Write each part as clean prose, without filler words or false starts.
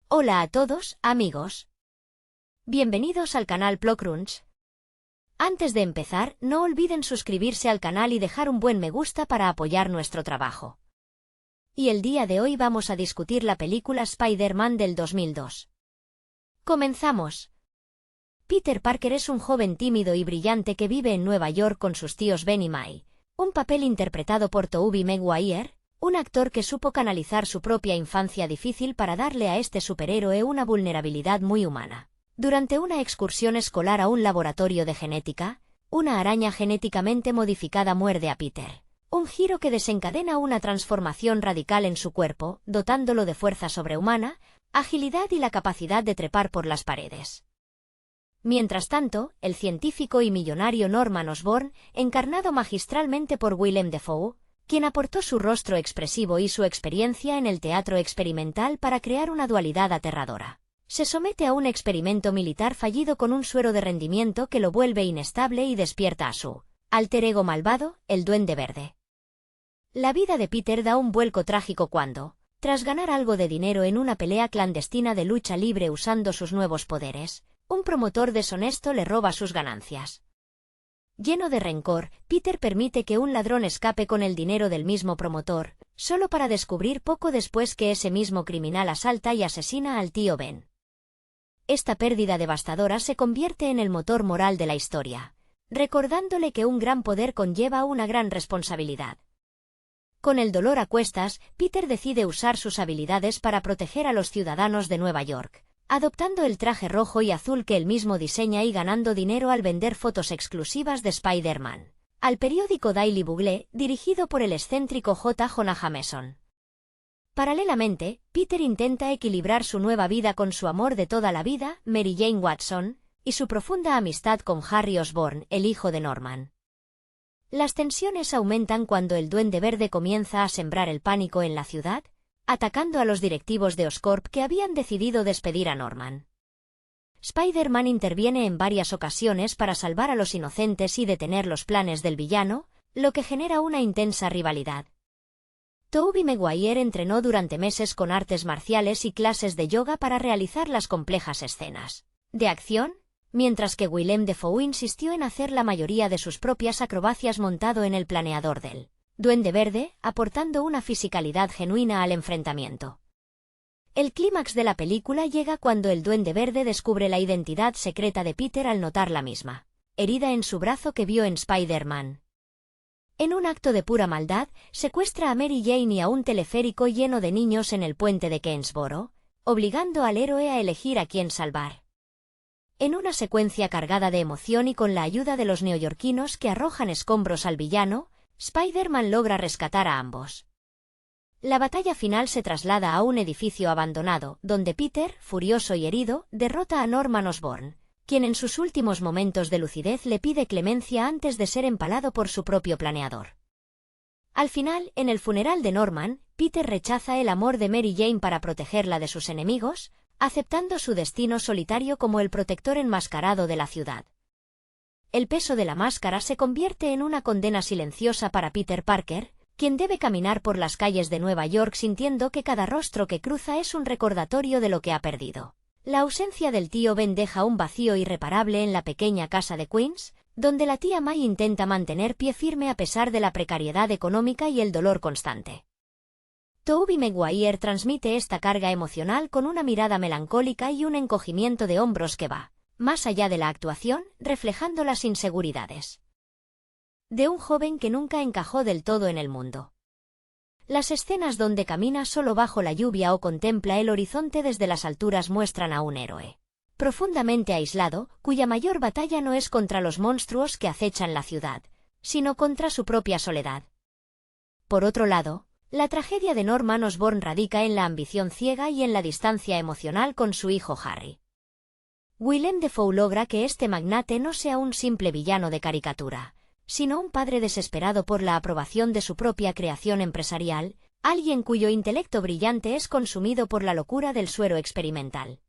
Hola a todos, amigos. Bienvenidos al canal PloCrunch. Antes de empezar, no olviden suscribirse al canal y dejar un buen me gusta para apoyar nuestro trabajo. Y el día de hoy vamos a discutir la película Spider-Man del 2002. Comenzamos. Peter Parker es un joven tímido y brillante que vive en Nueva York con sus tíos Ben y May, un papel interpretado por Tobey Maguire, un actor que supo canalizar su propia infancia difícil para darle a este superhéroe una vulnerabilidad muy humana. Durante una excursión escolar a un laboratorio de genética, una araña genéticamente modificada muerde a Peter. Un giro que desencadena una transformación radical en su cuerpo, dotándolo de fuerza sobrehumana, agilidad y la capacidad de trepar por las paredes. Mientras tanto, el científico y millonario Norman Osborn, encarnado magistralmente por Willem Dafoe, quien aportó su rostro expresivo y su experiencia en el teatro experimental para crear una dualidad aterradora, se somete a un experimento militar fallido con un suero de rendimiento que lo vuelve inestable y despierta a su alter ego malvado, el Duende Verde. La vida de Peter da un vuelco trágico cuando, tras ganar algo de dinero en una pelea clandestina de lucha libre usando sus nuevos poderes, un promotor deshonesto le roba sus ganancias. Lleno de rencor, Peter permite que un ladrón escape con el dinero del mismo promotor, solo para descubrir poco después que ese mismo criminal asalta y asesina al tío Ben. Esta pérdida devastadora se convierte en el motor moral de la historia, recordándole que un gran poder conlleva una gran responsabilidad. Con el dolor a cuestas, Peter decide usar sus habilidades para proteger a los ciudadanos de Nueva York, adoptando el traje rojo y azul que él mismo diseña y ganando dinero al vender fotos exclusivas de Spider-Man al periódico Daily Bugle, dirigido por el excéntrico J. Jonah Jameson. Paralelamente, Peter intenta equilibrar su nueva vida con su amor de toda la vida, Mary Jane Watson, y su profunda amistad con Harry Osborn, el hijo de Norman. Las tensiones aumentan cuando el Duende Verde comienza a sembrar el pánico en la ciudad, atacando a los directivos de Oscorp que habían decidido despedir a Norman. Spider-Man interviene en varias ocasiones para salvar a los inocentes y detener los planes del villano, lo que genera una intensa rivalidad. Tobey Maguire entrenó durante meses con artes marciales y clases de yoga para realizar las complejas escenas de acción, mientras que Willem Dafoe insistió en hacer la mayoría de sus propias acrobacias montado en el planeador del Duende Verde, aportando una fisicalidad genuina al enfrentamiento. El clímax de la película llega cuando el Duende Verde descubre la identidad secreta de Peter al notar la misma herida en su brazo que vio en Spider-Man. En un acto de pura maldad, secuestra a Mary Jane y a un teleférico lleno de niños en el puente de Keansboro, obligando al héroe a elegir a quién salvar. En una secuencia cargada de emoción y con la ayuda de los neoyorquinos que arrojan escombros al villano, Spider-Man logra rescatar a ambos. La batalla final se traslada a un edificio abandonado, donde Peter, furioso y herido, derrota a Norman Osborn, quien en sus últimos momentos de lucidez le pide clemencia antes de ser empalado por su propio planeador. Al final, en el funeral de Norman, Peter rechaza el amor de Mary Jane para protegerla de sus enemigos, aceptando su destino solitario como el protector enmascarado de la ciudad. El peso de la máscara se convierte en una condena silenciosa para Peter Parker, quien debe caminar por las calles de Nueva York sintiendo que cada rostro que cruza es un recordatorio de lo que ha perdido. La ausencia del tío Ben deja un vacío irreparable en la pequeña casa de Queens, donde la tía May intenta mantener pie firme a pesar de la precariedad económica y el dolor constante. Tobey Maguire transmite esta carga emocional con una mirada melancólica y un encogimiento de hombros que va más allá de la actuación, reflejando las inseguridades de un joven que nunca encajó del todo en el mundo. Las escenas donde camina solo bajo la lluvia o contempla el horizonte desde las alturas muestran a un héroe profundamente aislado, cuya mayor batalla no es contra los monstruos que acechan la ciudad, sino contra su propia soledad. Por otro lado, la tragedia de Norman Osborn radica en la ambición ciega y en la distancia emocional con su hijo Harry. Willem Dafoe logra que este magnate no sea un simple villano de caricatura, sino un padre desesperado por la aprobación de su propia creación empresarial, alguien cuyo intelecto brillante es consumido por la locura del suero experimental.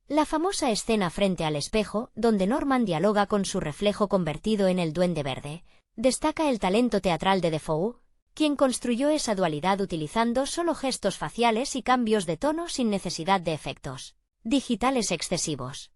La famosa escena frente al espejo, donde Norman dialoga con su reflejo convertido en el Duende Verde, destaca el talento teatral de Dafoe, quien construyó esa dualidad utilizando solo gestos faciales y cambios de tono sin necesidad de efectos digitales excesivos.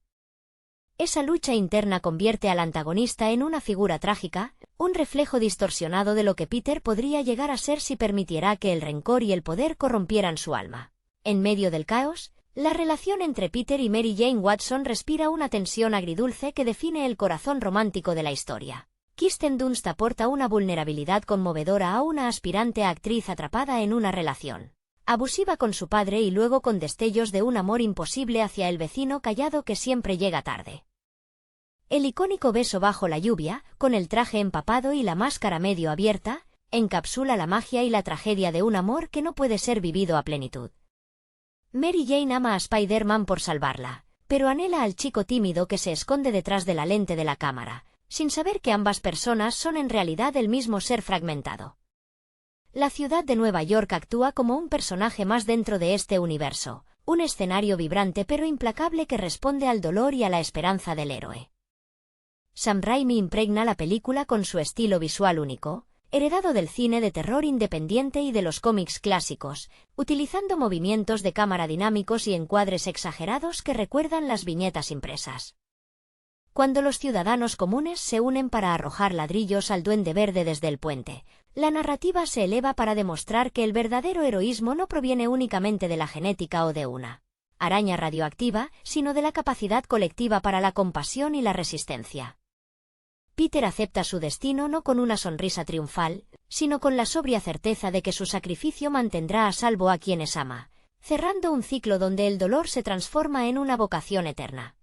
Esa lucha interna convierte al antagonista en una figura trágica, un reflejo distorsionado de lo que Peter podría llegar a ser si permitiera que el rencor y el poder corrompieran su alma. En medio del caos, la relación entre Peter y Mary Jane Watson respira una tensión agridulce que define el corazón romántico de la historia. Kirsten Dunst aporta una vulnerabilidad conmovedora a una aspirante a actriz atrapada en una relación abusiva con su padre y luego con destellos de un amor imposible hacia el vecino callado que siempre llega tarde. El icónico beso bajo la lluvia, con el traje empapado y la máscara medio abierta, encapsula la magia y la tragedia de un amor que no puede ser vivido a plenitud. Mary Jane ama a Spider-Man por salvarla, pero anhela al chico tímido que se esconde detrás de la lente de la cámara, sin saber que ambas personas son en realidad el mismo ser fragmentado. La ciudad de Nueva York actúa como un personaje más dentro de este universo, un escenario vibrante pero implacable que responde al dolor y a la esperanza del héroe. Sam Raimi impregna la película con su estilo visual único, heredado del cine de terror independiente y de los cómics clásicos, utilizando movimientos de cámara dinámicos y encuadres exagerados que recuerdan las viñetas impresas. Cuando los ciudadanos comunes se unen para arrojar ladrillos al Duende Verde desde el puente, la narrativa se eleva para demostrar que el verdadero heroísmo no proviene únicamente de la genética o de una araña radioactiva, sino de la capacidad colectiva para la compasión y la resistencia. Peter acepta su destino no con una sonrisa triunfal, sino con la sobria certeza de que su sacrificio mantendrá a salvo a quienes ama, cerrando un ciclo donde el dolor se transforma en una vocación eterna.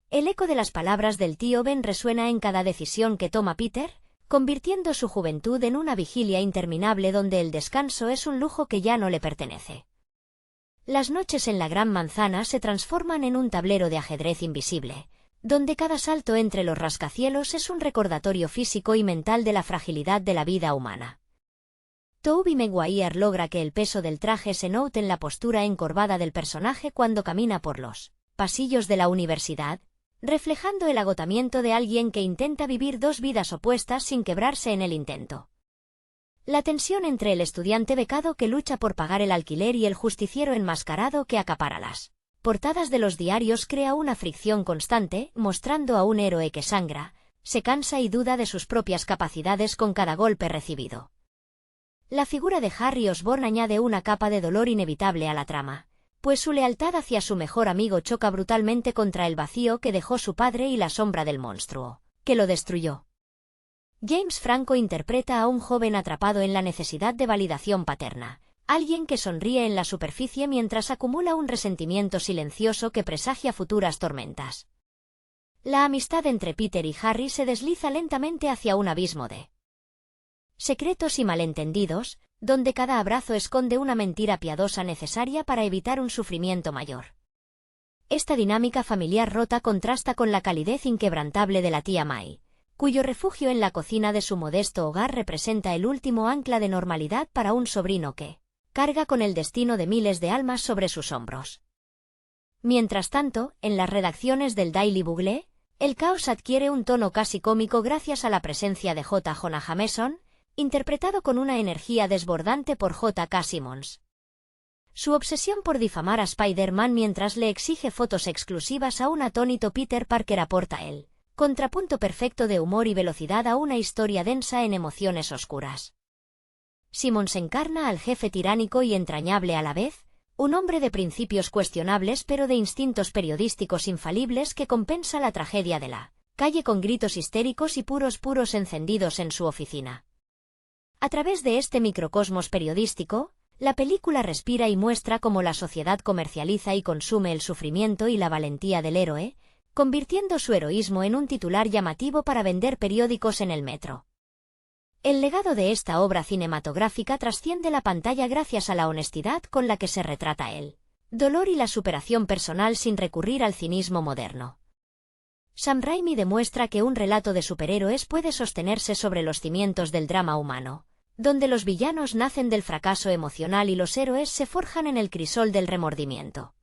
El eco de las palabras del tío Ben resuena en cada decisión que toma Peter, convirtiendo su juventud en una vigilia interminable donde el descanso es un lujo que ya no le pertenece. Las noches en la Gran Manzana se transforman en un tablero de ajedrez invisible, donde cada salto entre los rascacielos es un recordatorio físico y mental de la fragilidad de la vida humana. Tobey Maguire logra que el peso del traje se note en la postura encorvada del personaje cuando camina por los pasillos de la universidad, reflejando el agotamiento de alguien que intenta vivir dos vidas opuestas sin quebrarse en el intento. La tensión entre el estudiante becado que lucha por pagar el alquiler y el justiciero enmascarado que acapara las portadas de los diarios crea una fricción constante, mostrando a un héroe que sangra, se cansa y duda de sus propias capacidades con cada golpe recibido. La figura de Harry Osborn añade una capa de dolor inevitable a la trama, pues su lealtad hacia su mejor amigo choca brutalmente contra el vacío que dejó su padre y la sombra del monstruo que lo destruyó. James Franco interpreta a un joven atrapado en la necesidad de validación paterna, alguien que sonríe en la superficie mientras acumula un resentimiento silencioso que presagia futuras tormentas. La amistad entre Peter y Harry se desliza lentamente hacia un abismo de secretos y malentendidos, donde cada abrazo esconde una mentira piadosa necesaria para evitar un sufrimiento mayor. Esta dinámica familiar rota contrasta con la calidez inquebrantable de la tía May, cuyo refugio en la cocina de su modesto hogar representa el último ancla de normalidad para un sobrino que carga con el destino de miles de almas sobre sus hombros. Mientras tanto, en las redacciones del Daily Bugle, el caos adquiere un tono casi cómico gracias a la presencia de J. Jonah Jameson, interpretado con una energía desbordante por J. K. Simmons. Su obsesión por difamar a Spider-Man mientras le exige fotos exclusivas a un atónito Peter Parker aporta el contrapunto perfecto de humor y velocidad a una historia densa en emociones oscuras. Simmons encarna al jefe tiránico y entrañable a la vez, un hombre de principios cuestionables pero de instintos periodísticos infalibles que compensa la tragedia de la calle con gritos histéricos y puros encendidos en su oficina. A través de este microcosmos periodístico, la película respira y muestra cómo la sociedad comercializa y consume el sufrimiento y la valentía del héroe, convirtiendo su heroísmo en un titular llamativo para vender periódicos en el metro. El legado de esta obra cinematográfica trasciende la pantalla gracias a la honestidad con la que se retrata el dolor y la superación personal sin recurrir al cinismo moderno. Sam Raimi demuestra que un relato de superhéroes puede sostenerse sobre los cimientos del drama humano, donde los villanos nacen del fracaso emocional y los héroes se forjan en el crisol del remordimiento.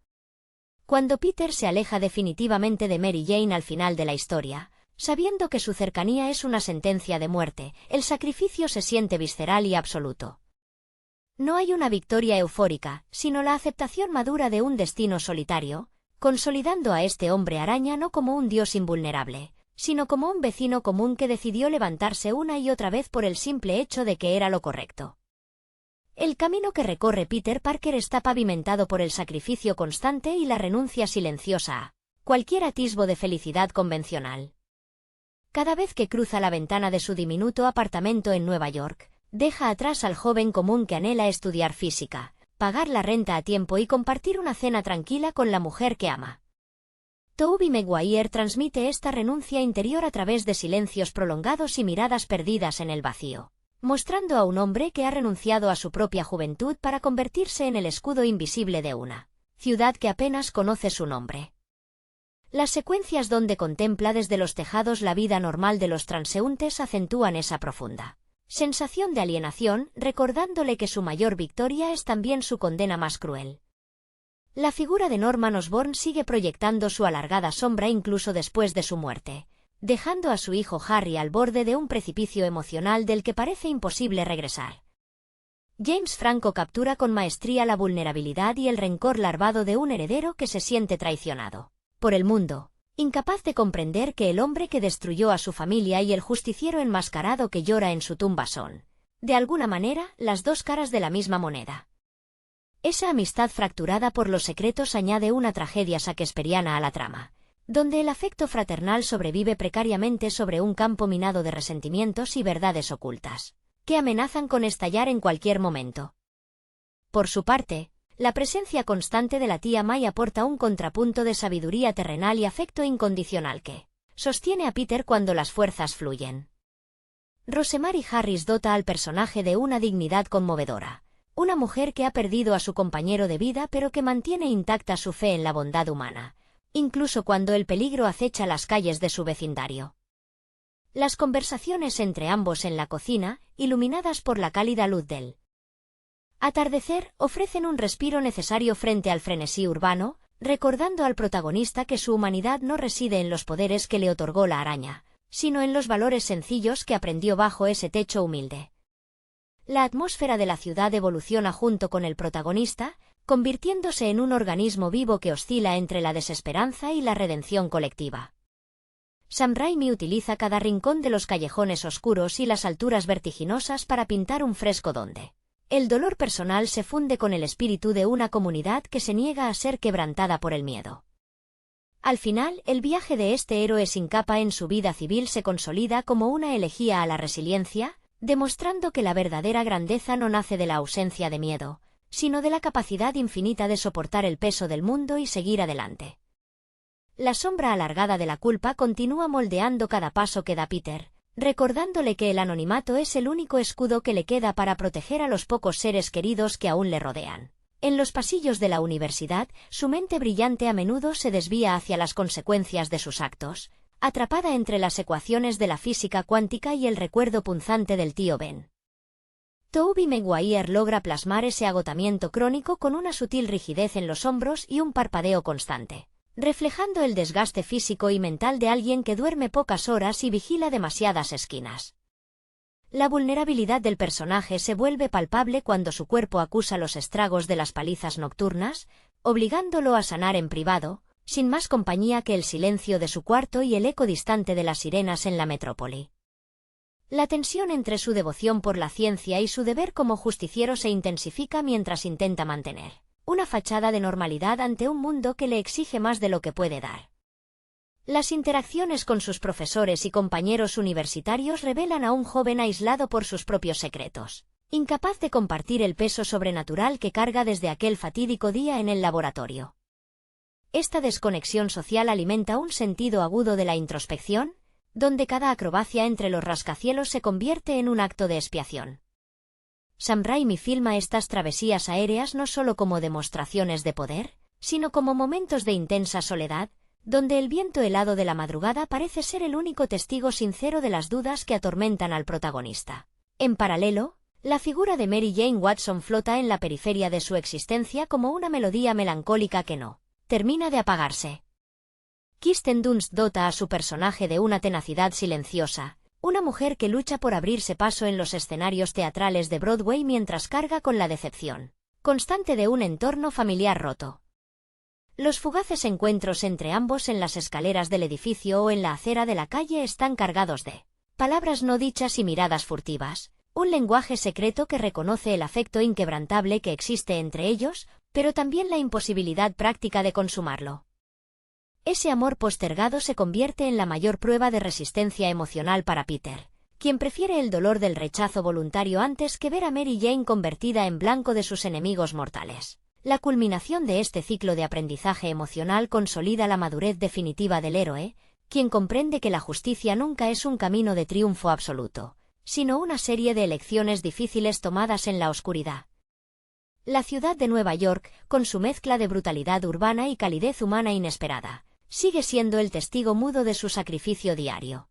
Cuando Peter se aleja definitivamente de Mary Jane al final de la historia, Sabiendo que su cercanía es una sentencia de muerte, el sacrificio se siente visceral y absoluto. No hay una victoria eufórica, sino la aceptación madura de un destino solitario, consolidando a este hombre araña no como un dios invulnerable, sino como un vecino común que decidió levantarse una y otra vez por el simple hecho de que era lo correcto. El camino que recorre Peter Parker está pavimentado por el sacrificio constante y la renuncia silenciosa a cualquier atisbo de felicidad convencional. Cada vez que cruza la ventana de su diminuto apartamento en Nueva York, deja atrás al joven común que anhela estudiar física, pagar la renta a tiempo y compartir una cena tranquila con la mujer que ama. Tobey Maguire transmite esta renuncia interior a través de silencios prolongados y miradas perdidas en el vacío, mostrando a un hombre que ha renunciado a su propia juventud para convertirse en el escudo invisible de una ciudad que apenas conoce su nombre. Las secuencias donde contempla desde los tejados la vida normal de los transeúntes acentúan esa profunda sensación de alienación, recordándole que su mayor victoria es también su condena más cruel. La figura de Norman Osborn sigue proyectando su alargada sombra incluso después de su muerte, dejando a su hijo Harry al borde de un precipicio emocional del que parece imposible regresar. James Franco captura con maestría la vulnerabilidad y el rencor larvado de un heredero que se siente traicionado por el mundo, incapaz de comprender que el hombre que destruyó a su familia y el justiciero enmascarado que llora en su tumba son, de alguna manera, las dos caras de la misma moneda. Esa amistad fracturada por los secretos añade una tragedia shakespeariana a la trama, donde el afecto fraternal sobrevive precariamente sobre un campo minado de resentimientos y verdades ocultas, que amenazan con estallar en cualquier momento. Por su parte, la presencia constante de la tía May aporta un contrapunto de sabiduría terrenal y afecto incondicional que sostiene a Peter cuando las fuerzas fluyen. Rosemary Harris dota al personaje de una dignidad conmovedora, una mujer que ha perdido a su compañero de vida pero que mantiene intacta su fe en la bondad humana, incluso cuando el peligro acecha las calles de su vecindario. Las conversaciones entre ambos en la cocina, iluminadas por la cálida luz del atardecer, ofrecen un respiro necesario frente al frenesí urbano, recordando al protagonista que su humanidad no reside en los poderes que le otorgó la araña, sino en los valores sencillos que aprendió bajo ese techo humilde. La atmósfera de la ciudad evoluciona junto con el protagonista, convirtiéndose en un organismo vivo que oscila entre la desesperanza y la redención colectiva. Sam Raimi utiliza cada rincón de los callejones oscuros y las alturas vertiginosas para pintar un fresco donde el dolor personal se funde con el espíritu de una comunidad que se niega a ser quebrantada por el miedo. Al final, el viaje de este héroe sin capa en su vida civil se consolida como una elegía a la resiliencia, demostrando que la verdadera grandeza no nace de la ausencia de miedo, sino de la capacidad infinita de soportar el peso del mundo y seguir adelante. La sombra alargada de la culpa continúa moldeando cada paso que da Peter, recordándole que el anonimato es el único escudo que le queda para proteger a los pocos seres queridos que aún le rodean. En los pasillos de la universidad, su mente brillante a menudo se desvía hacia las consecuencias de sus actos, atrapada entre las ecuaciones de la física cuántica y el recuerdo punzante del tío Ben. Tobey Maguire logra plasmar ese agotamiento crónico con una sutil rigidez en los hombros y un parpadeo constante, reflejando el desgaste físico y mental de alguien que duerme pocas horas y vigila demasiadas esquinas. La vulnerabilidad del personaje se vuelve palpable cuando su cuerpo acusa los estragos de las palizas nocturnas, obligándolo a sanar en privado, sin más compañía que el silencio de su cuarto y el eco distante de las sirenas en la metrópoli. La tensión entre su devoción por la ciencia y su deber como justiciero se intensifica mientras intenta mantener una fachada de normalidad ante un mundo que le exige más de lo que puede dar. Las interacciones con sus profesores y compañeros universitarios revelan a un joven aislado por sus propios secretos, incapaz de compartir el peso sobrenatural que carga desde aquel fatídico día en el laboratorio. Esta desconexión social alimenta un sentido agudo de la introspección, donde cada acrobacia entre los rascacielos se convierte en un acto de expiación. Sam Raimi filma estas travesías aéreas no solo como demostraciones de poder, sino como momentos de intensa soledad, donde el viento helado de la madrugada parece ser el único testigo sincero de las dudas que atormentan al protagonista. En paralelo, la figura de Mary Jane Watson flota en la periferia de su existencia como una melodía melancólica que no termina de apagarse. Kirsten Dunst dota a su personaje de una tenacidad silenciosa, una mujer que lucha por abrirse paso en los escenarios teatrales de Broadway mientras carga con la decepción constante de un entorno familiar roto. Los fugaces encuentros entre ambos en las escaleras del edificio o en la acera de la calle están cargados de palabras no dichas y miradas furtivas, un lenguaje secreto que reconoce el afecto inquebrantable que existe entre ellos, pero también la imposibilidad práctica de consumarlo. Ese amor postergado se convierte en la mayor prueba de resistencia emocional para Peter, quien prefiere el dolor del rechazo voluntario antes que ver a Mary Jane convertida en blanco de sus enemigos mortales. La culminación de este ciclo de aprendizaje emocional consolida la madurez definitiva del héroe, quien comprende que la justicia nunca es un camino de triunfo absoluto, sino una serie de elecciones difíciles tomadas en la oscuridad. La ciudad de Nueva York, con su mezcla de brutalidad urbana y calidez humana inesperada, sigue siendo el testigo mudo de su sacrificio diario.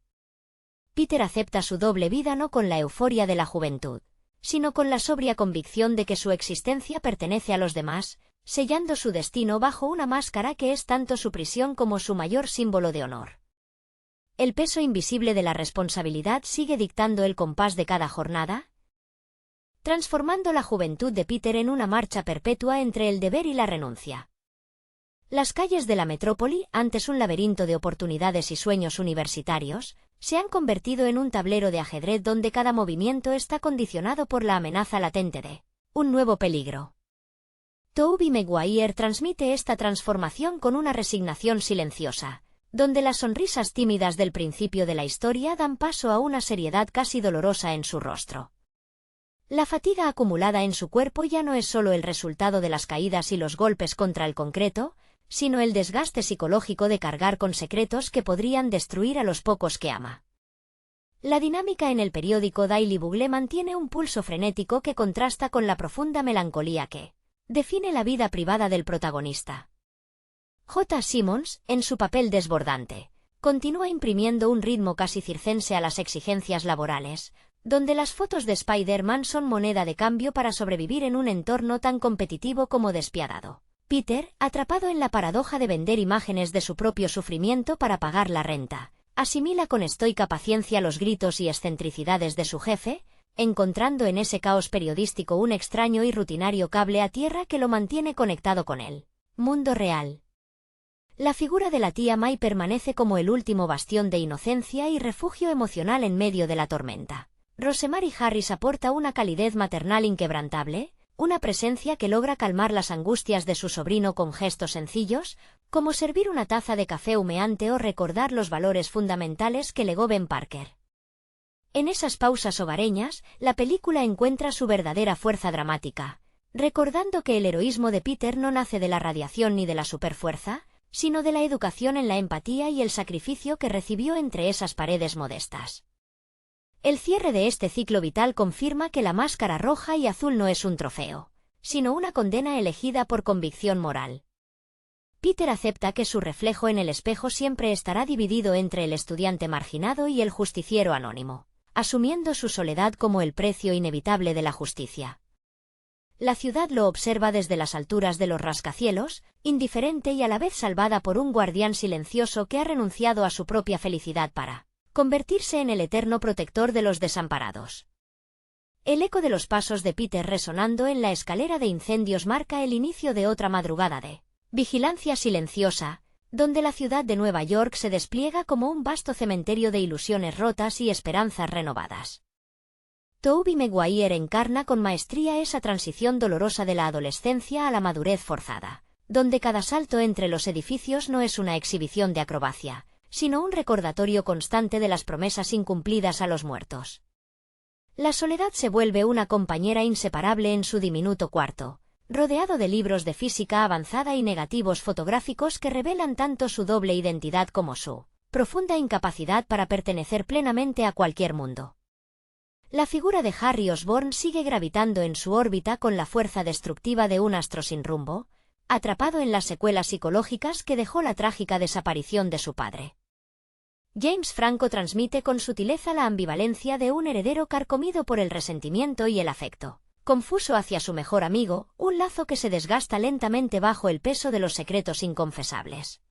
Peter acepta su doble vida no con la euforia de la juventud, sino con la sobria convicción de que su existencia pertenece a los demás, sellando su destino bajo una máscara que es tanto su prisión como su mayor símbolo de honor. El peso invisible de la responsabilidad sigue dictando el compás de cada jornada, transformando la juventud de Peter en una marcha perpetua entre el deber y la renuncia. Las calles de la metrópoli, antes un laberinto de oportunidades y sueños universitarios, se han convertido en un tablero de ajedrez donde cada movimiento está condicionado por la amenaza latente de un nuevo peligro. Tobey Maguire transmite esta transformación con una resignación silenciosa, donde las sonrisas tímidas del principio de la historia dan paso a una seriedad casi dolorosa en su rostro. La fatiga acumulada en su cuerpo ya no es solo el resultado de las caídas y los golpes contra el concreto, sino el desgaste psicológico de cargar con secretos que podrían destruir a los pocos que ama. La dinámica en el periódico Daily Bugle mantiene un pulso frenético que contrasta con la profunda melancolía que define la vida privada del protagonista. J. Simmons, en su papel desbordante, continúa imprimiendo un ritmo casi circense a las exigencias laborales, donde las fotos de Spider-Man son moneda de cambio para sobrevivir en un entorno tan competitivo como despiadado. Peter, atrapado en la paradoja de vender imágenes de su propio sufrimiento para pagar la renta, asimila con estoica paciencia los gritos y excentricidades de su jefe, encontrando en ese caos periodístico un extraño y rutinario cable a tierra que lo mantiene conectado con el mundo real. La figura de la tía May permanece como el último bastión de inocencia y refugio emocional en medio de la tormenta. Rosemary Harris aporta una calidez maternal inquebrantable, una presencia que logra calmar las angustias de su sobrino con gestos sencillos, como servir una taza de café humeante o recordar los valores fundamentales que legó Ben Parker. En esas pausas hogareñas, la película encuentra su verdadera fuerza dramática, recordando que el heroísmo de Peter no nace de la radiación ni de la superfuerza, sino de la educación en la empatía y el sacrificio que recibió entre esas paredes modestas. El cierre de este ciclo vital confirma que la máscara roja y azul no es un trofeo, sino una condena elegida por convicción moral. Peter acepta que su reflejo en el espejo siempre estará dividido entre el estudiante marginado y el justiciero anónimo, asumiendo su soledad como el precio inevitable de la justicia. La ciudad lo observa desde las alturas de los rascacielos, indiferente y a la vez salvada por un guardián silencioso que ha renunciado a su propia felicidad para convertirse en el eterno protector de los desamparados. El eco de los pasos de Peter resonando en la escalera de incendios marca el inicio de otra madrugada de vigilancia silenciosa, donde la ciudad de Nueva York se despliega como un vasto cementerio de ilusiones rotas y esperanzas renovadas. Tobey Maguire encarna con maestría esa transición dolorosa de la adolescencia a la madurez forzada, donde cada salto entre los edificios no es una exhibición de acrobacia, sino un recordatorio constante de las promesas incumplidas a los muertos. La soledad se vuelve una compañera inseparable en su diminuto cuarto, rodeado de libros de física avanzada y negativos fotográficos que revelan tanto su doble identidad como su profunda incapacidad para pertenecer plenamente a cualquier mundo. La figura de Harry Osborn sigue gravitando en su órbita con la fuerza destructiva de un astro sin rumbo, atrapado en las secuelas psicológicas que dejó la trágica desaparición de su padre. James Franco transmite con sutileza la ambivalencia de un heredero carcomido por el resentimiento y el afecto confuso hacia su mejor amigo, un lazo que se desgasta lentamente bajo el peso de los secretos inconfesables.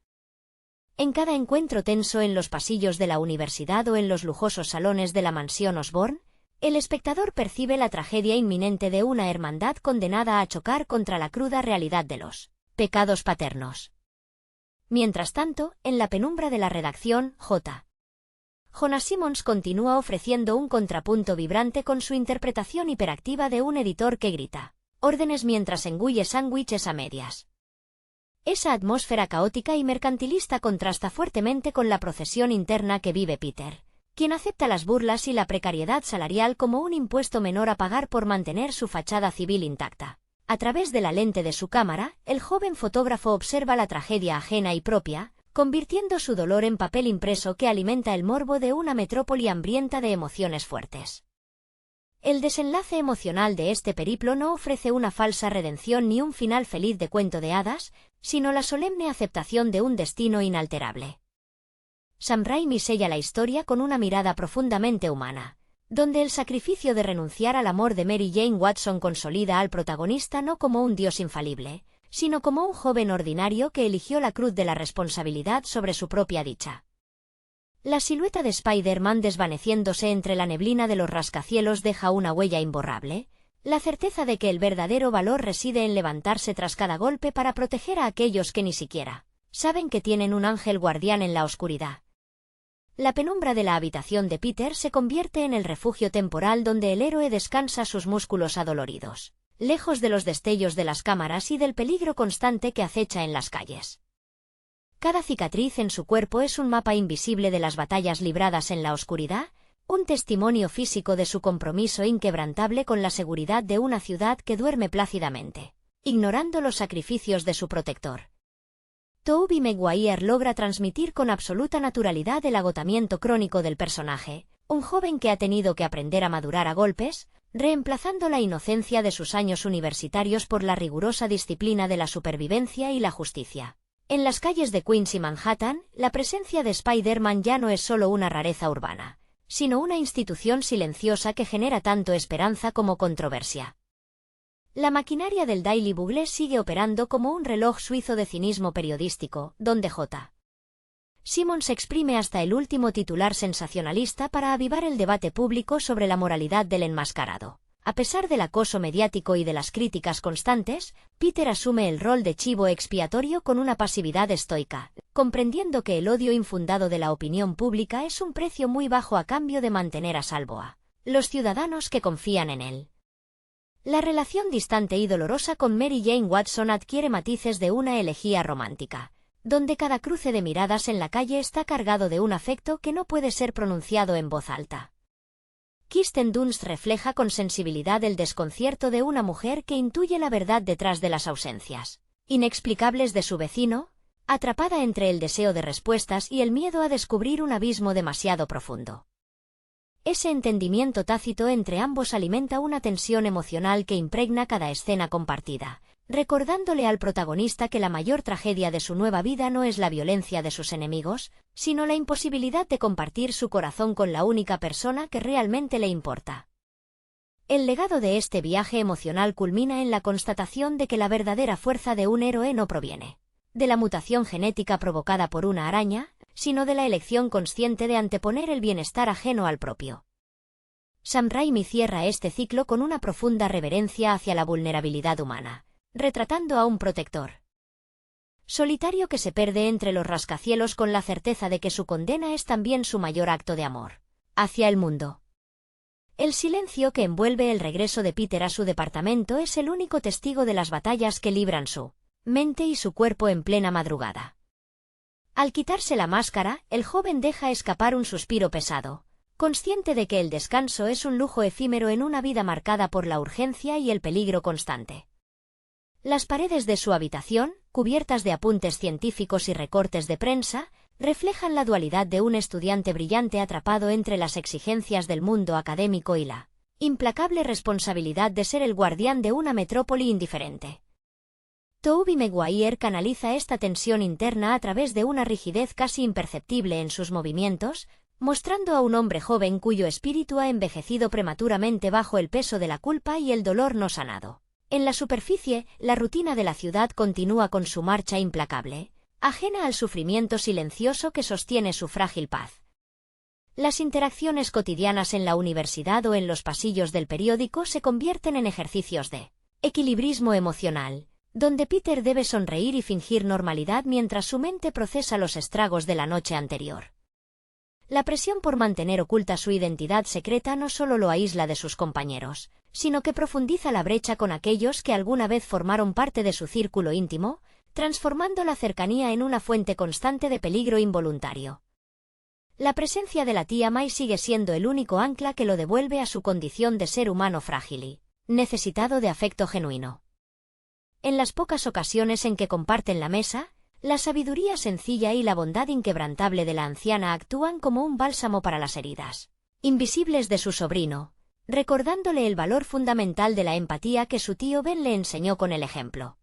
En cada encuentro tenso en los pasillos de la universidad o en los lujosos salones de la mansión Osborn, el espectador percibe la tragedia inminente de una hermandad condenada a chocar contra la cruda realidad de los pecados paternos. Mientras tanto, en la penumbra de la redacción, Jonah Simmons continúa ofreciendo un contrapunto vibrante con su interpretación hiperactiva de un editor que grita órdenes mientras engulle sándwiches a medias. Esa atmósfera caótica y mercantilista contrasta fuertemente con la procesión interna que vive Peter, quien acepta las burlas y la precariedad salarial como un impuesto menor a pagar por mantener su fachada civil intacta. A través de la lente de su cámara, el joven fotógrafo observa la tragedia ajena y propia, convirtiendo su dolor en papel impreso que alimenta el morbo de una metrópoli hambrienta de emociones fuertes. El desenlace emocional de este periplo no ofrece una falsa redención ni un final feliz de cuento de hadas, sino la solemne aceptación de un destino inalterable. Sam Raimi sella la historia con una mirada profundamente humana, donde el sacrificio de renunciar al amor de Mary Jane Watson consolida al protagonista no como un dios infalible, sino como un joven ordinario que eligió la cruz de la responsabilidad sobre su propia dicha. La silueta de Spider-Man desvaneciéndose entre la neblina de los rascacielos deja una huella imborrable, la certeza de que el verdadero valor reside en levantarse tras cada golpe para proteger a aquellos que ni siquiera saben que tienen un ángel guardián en la oscuridad. La penumbra de la habitación de Peter se convierte en el refugio temporal donde el héroe descansa sus músculos adoloridos, lejos de los destellos de las cámaras y del peligro constante que acecha en las calles. Cada cicatriz en su cuerpo es un mapa invisible de las batallas libradas en la oscuridad, un testimonio físico de su compromiso inquebrantable con la seguridad de una ciudad que duerme plácidamente, ignorando los sacrificios de su protector. Tobey Maguire logra transmitir con absoluta naturalidad el agotamiento crónico del personaje, un joven que ha tenido que aprender a madurar a golpes, reemplazando la inocencia de sus años universitarios por la rigurosa disciplina de la supervivencia y la justicia. En las calles de Queens y Manhattan, la presencia de Spider-Man ya no es solo una rareza urbana, sino una institución silenciosa que genera tanto esperanza como controversia. La maquinaria del Daily Bugle sigue operando como un reloj suizo de cinismo periodístico, donde Simmons exprime hasta el último titular sensacionalista para avivar el debate público sobre la moralidad del enmascarado. A pesar del acoso mediático y de las críticas constantes, Peter asume el rol de chivo expiatorio con una pasividad estoica, comprendiendo que el odio infundado de la opinión pública es un precio muy bajo a cambio de mantener a salvo a los ciudadanos que confían en él. La relación distante y dolorosa con Mary Jane Watson adquiere matices de una elegía romántica, donde cada cruce de miradas en la calle está cargado de un afecto que no puede ser pronunciado en voz alta. Kirsten Dunst refleja con sensibilidad el desconcierto de una mujer que intuye la verdad detrás de las ausencias inexplicables de su vecino, atrapada entre el deseo de respuestas y el miedo a descubrir un abismo demasiado profundo. Ese entendimiento tácito entre ambos alimenta una tensión emocional que impregna cada escena compartida, recordándole al protagonista que la mayor tragedia de su nueva vida no es la violencia de sus enemigos, sino la imposibilidad de compartir su corazón con la única persona que realmente le importa. El legado de este viaje emocional culmina en la constatación de que la verdadera fuerza de un héroe no proviene de la mutación genética provocada por una araña, sino de la elección consciente de anteponer el bienestar ajeno al propio. Sam Raimi cierra este ciclo con una profunda reverencia hacia la vulnerabilidad humana, retratando a un protector solitario que se pierde entre los rascacielos con la certeza de que su condena es también su mayor acto de amor hacia el mundo. El silencio que envuelve el regreso de Peter a su departamento es el único testigo de las batallas que libran su mente y su cuerpo en plena madrugada. Al quitarse la máscara, el joven deja escapar un suspiro pesado, consciente de que el descanso es un lujo efímero en una vida marcada por la urgencia y el peligro constante. Las paredes de su habitación, cubiertas de apuntes científicos y recortes de prensa, reflejan la dualidad de un estudiante brillante atrapado entre las exigencias del mundo académico y la implacable responsabilidad de ser el guardián de una metrópoli indiferente. Tobey Maguire canaliza esta tensión interna a través de una rigidez casi imperceptible en sus movimientos, mostrando a un hombre joven cuyo espíritu ha envejecido prematuramente bajo el peso de la culpa y el dolor no sanado. En la superficie, la rutina de la ciudad continúa con su marcha implacable, ajena al sufrimiento silencioso que sostiene su frágil paz. Las interacciones cotidianas en la universidad o en los pasillos del periódico se convierten en ejercicios de equilibrismo emocional, donde Peter debe sonreír y fingir normalidad mientras su mente procesa los estragos de la noche anterior. La presión por mantener oculta su identidad secreta no solo lo aísla de sus compañeros, sino que profundiza la brecha con aquellos que alguna vez formaron parte de su círculo íntimo, transformando la cercanía en una fuente constante de peligro involuntario. La presencia de la tía May sigue siendo el único ancla que lo devuelve a su condición de ser humano frágil y necesitado de afecto genuino. En las pocas ocasiones en que comparten la mesa, la sabiduría sencilla y la bondad inquebrantable de la anciana actúan como un bálsamo para las heridas invisibles de su sobrino, recordándole el valor fundamental de la empatía que su tío Ben le enseñó con el ejemplo.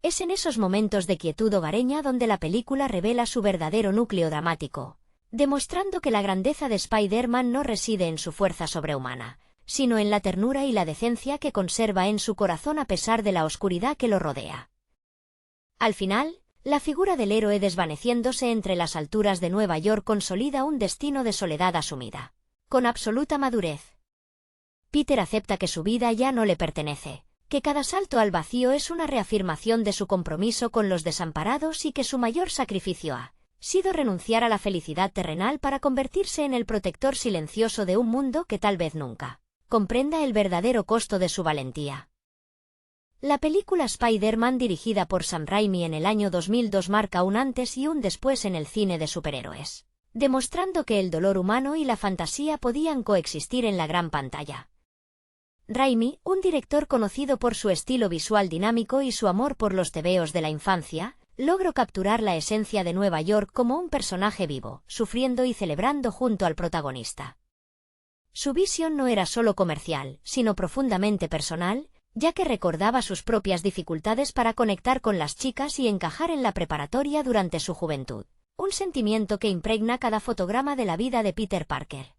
Es en esos momentos de quietud hogareña donde la película revela su verdadero núcleo dramático, demostrando que la grandeza de Spider-Man no reside en su fuerza sobrehumana, sino en la ternura y la decencia que conserva en su corazón a pesar de la oscuridad que lo rodea. Al final, la figura del héroe desvaneciéndose entre las alturas de Nueva York consolida un destino de soledad asumida, con absoluta madurez. Peter acepta que su vida ya no le pertenece, que cada salto al vacío es una reafirmación de su compromiso con los desamparados y que su mayor sacrificio ha sido renunciar a la felicidad terrenal para convertirse en el protector silencioso de un mundo que tal vez nunca comprenda el verdadero costo de su valentía. La película Spider-Man dirigida por Sam Raimi en el año 2002 marca un antes y un después en el cine de superhéroes, demostrando que el dolor humano y la fantasía podían coexistir en la gran pantalla. Raimi, un director conocido por su estilo visual dinámico y su amor por los tebeos de la infancia, logró capturar la esencia de Nueva York como un personaje vivo, sufriendo y celebrando junto al protagonista. Su visión no era solo comercial, sino profundamente personal, ya que recordaba sus propias dificultades para conectar con las chicas y encajar en la preparatoria durante su juventud, un sentimiento que impregna cada fotograma de la vida de Peter Parker.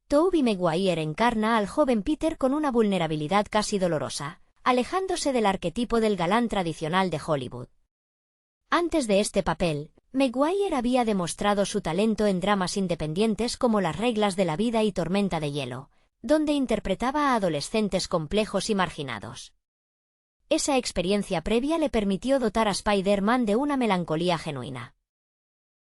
Tobey Maguire encarna al joven Peter con una vulnerabilidad casi dolorosa, alejándose del arquetipo del galán tradicional de Hollywood. Antes de este papel, Maguire había demostrado su talento en dramas independientes como Las reglas de la vida y Tormenta de hielo, donde interpretaba a adolescentes complejos y marginados. Esa experiencia previa le permitió dotar a Spider-Man de una melancolía genuina.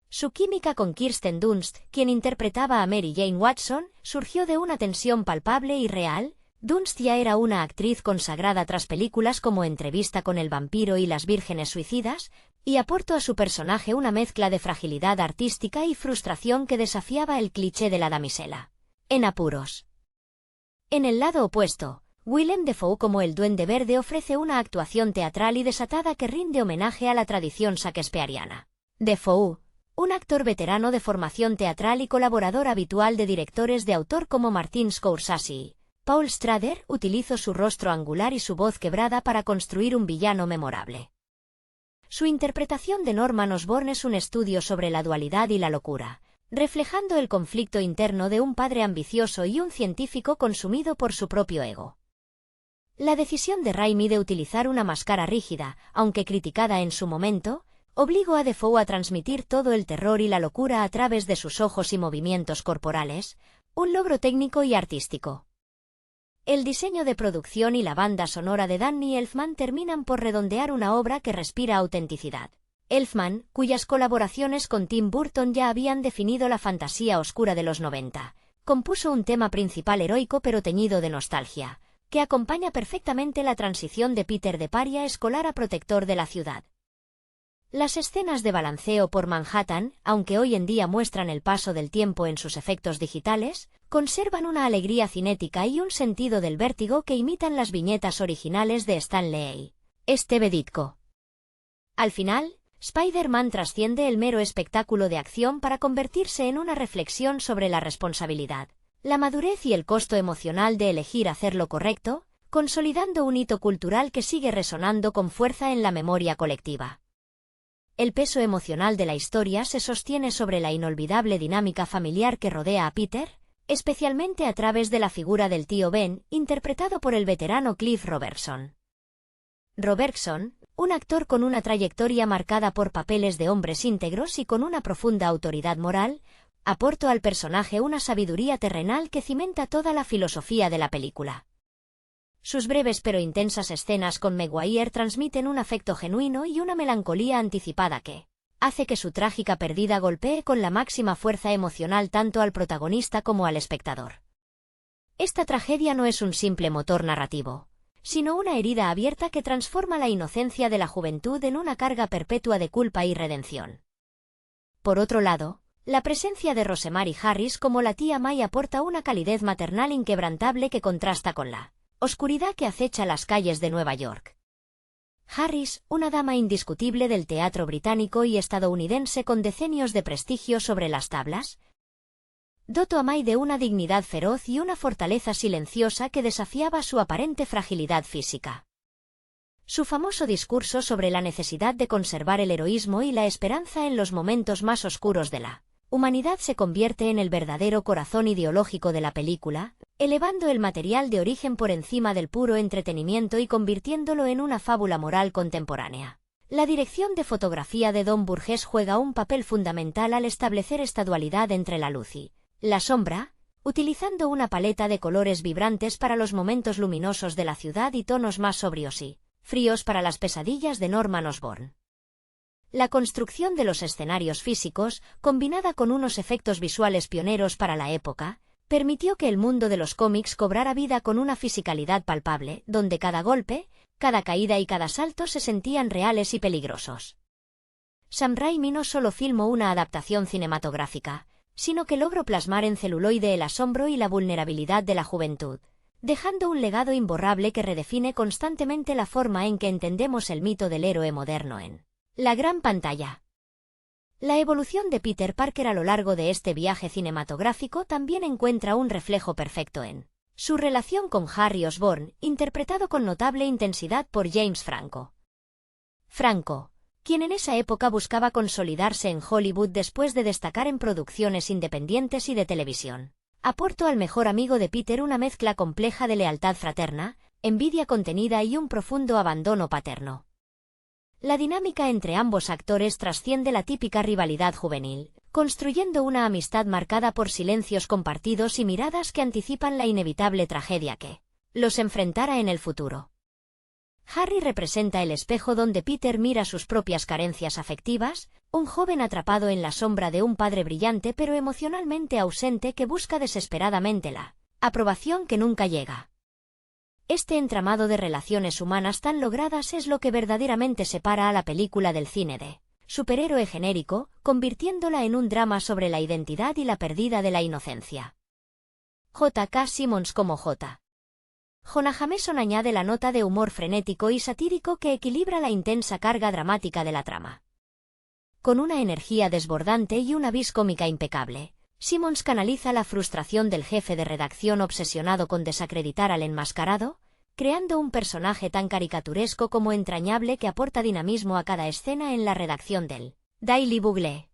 Su química con Kirsten Dunst, quien interpretaba a Mary Jane Watson, surgió de una tensión palpable y real. Dunst ya era una actriz consagrada tras películas como Entrevista con el vampiro y Las vírgenes suicidas, y aportó a su personaje una mezcla de fragilidad artística y frustración que desafiaba el cliché de la damisela en apuros. En el lado opuesto, Willem Dafoe como el Duende Verde ofrece una actuación teatral y desatada que rinde homenaje a la tradición shakespeariana. Dafoe, un actor veterano de formación teatral y colaborador habitual de directores de autor como Martin Scorsese y Paul Schrader, utilizó su rostro angular y su voz quebrada para construir un villano memorable. Su interpretación de Norman Osborn es un estudio sobre la dualidad y la locura, reflejando el conflicto interno de un padre ambicioso y un científico consumido por su propio ego. La decisión de Raimi de utilizar una máscara rígida, aunque criticada en su momento, obligó a Dafoe a transmitir todo el terror y la locura a través de sus ojos y movimientos corporales, un logro técnico y artístico. El diseño de producción y la banda sonora de Danny Elfman terminan por redondear una obra que respira autenticidad. Elfman, cuyas colaboraciones con Tim Burton ya habían definido la fantasía oscura de los 90, compuso un tema principal heroico pero teñido de nostalgia, que acompaña perfectamente la transición de Peter de paria escolar a protector de la ciudad. Las escenas de balanceo por Manhattan, aunque hoy en día muestran el paso del tiempo en sus efectos digitales, conservan una alegría cinética y un sentido del vértigo que imitan las viñetas originales de Stan Lee y Steve Ditko. Al final, Spider-Man trasciende el mero espectáculo de acción para convertirse en una reflexión sobre la responsabilidad, la madurez y el costo emocional de elegir hacer lo correcto, consolidando un hito cultural que sigue resonando con fuerza en la memoria colectiva. El peso emocional de la historia se sostiene sobre la inolvidable dinámica familiar que rodea a Peter, especialmente a través de la figura del tío Ben, interpretado por el veterano Cliff Robertson. Robertson, un actor con una trayectoria marcada por papeles de hombres íntegros y con una profunda autoridad moral, aportó al personaje una sabiduría terrenal que cimenta toda la filosofía de la película. Sus breves pero intensas escenas con Maguire transmiten un afecto genuino y una melancolía anticipada que hace que su trágica pérdida golpee con la máxima fuerza emocional tanto al protagonista como al espectador. Esta tragedia no es un simple motor narrativo, sino una herida abierta que transforma la inocencia de la juventud en una carga perpetua de culpa y redención. Por otro lado, la presencia de Rosemary Harris como la tía May aporta una calidez maternal inquebrantable que contrasta con la oscuridad que acecha las calles de Nueva York. Harris, una dama indiscutible del teatro británico y estadounidense con decenios de prestigio sobre las tablas, dotó a May de una dignidad feroz y una fortaleza silenciosa que desafiaba su aparente fragilidad física. Su famoso discurso sobre la necesidad de conservar el heroísmo y la esperanza en los momentos más oscuros de la humanidad se convierte en el verdadero corazón ideológico de la película, elevando el material de origen por encima del puro entretenimiento y convirtiéndolo en una fábula moral contemporánea. La dirección de fotografía de Don Burgess juega un papel fundamental al establecer esta dualidad entre la luz y la sombra, utilizando una paleta de colores vibrantes para los momentos luminosos de la ciudad y tonos más sobrios y fríos para las pesadillas de Norman Osborn. La construcción de los escenarios físicos, combinada con unos efectos visuales pioneros para la época, permitió que el mundo de los cómics cobrara vida con una fisicalidad palpable, donde cada golpe, cada caída y cada salto se sentían reales y peligrosos. Sam Raimi no solo filmó una adaptación cinematográfica, sino que logró plasmar en celuloide el asombro y la vulnerabilidad de la juventud, dejando un legado imborrable que redefine constantemente la forma en que entendemos el mito del héroe moderno en la gran pantalla. La evolución de Peter Parker a lo largo de este viaje cinematográfico también encuentra un reflejo perfecto en su relación con Harry Osborn, interpretado con notable intensidad por James Franco. Franco, quien en esa época buscaba consolidarse en Hollywood después de destacar en producciones independientes y de televisión, aportó al mejor amigo de Peter una mezcla compleja de lealtad fraterna, envidia contenida y un profundo abandono paterno. La dinámica entre ambos actores trasciende la típica rivalidad juvenil, construyendo una amistad marcada por silencios compartidos y miradas que anticipan la inevitable tragedia que los enfrentará en el futuro. Harry representa el espejo donde Peter mira sus propias carencias afectivas, un joven atrapado en la sombra de un padre brillante pero emocionalmente ausente que busca desesperadamente la aprobación que nunca llega. Este entramado de relaciones humanas tan logradas es lo que verdaderamente separa a la película del cine de superhéroe genérico, convirtiéndola en un drama sobre la identidad y la pérdida de la inocencia. J. K. Simmons como J. Jonah Jameson añade la nota de humor frenético y satírico que equilibra la intensa carga dramática de la trama. Con una energía desbordante y una vis cómica impecable, Simmons canaliza la frustración del jefe de redacción obsesionado con desacreditar al enmascarado, creando un personaje tan caricaturesco como entrañable que aporta dinamismo a cada escena en la redacción del Daily Bugle.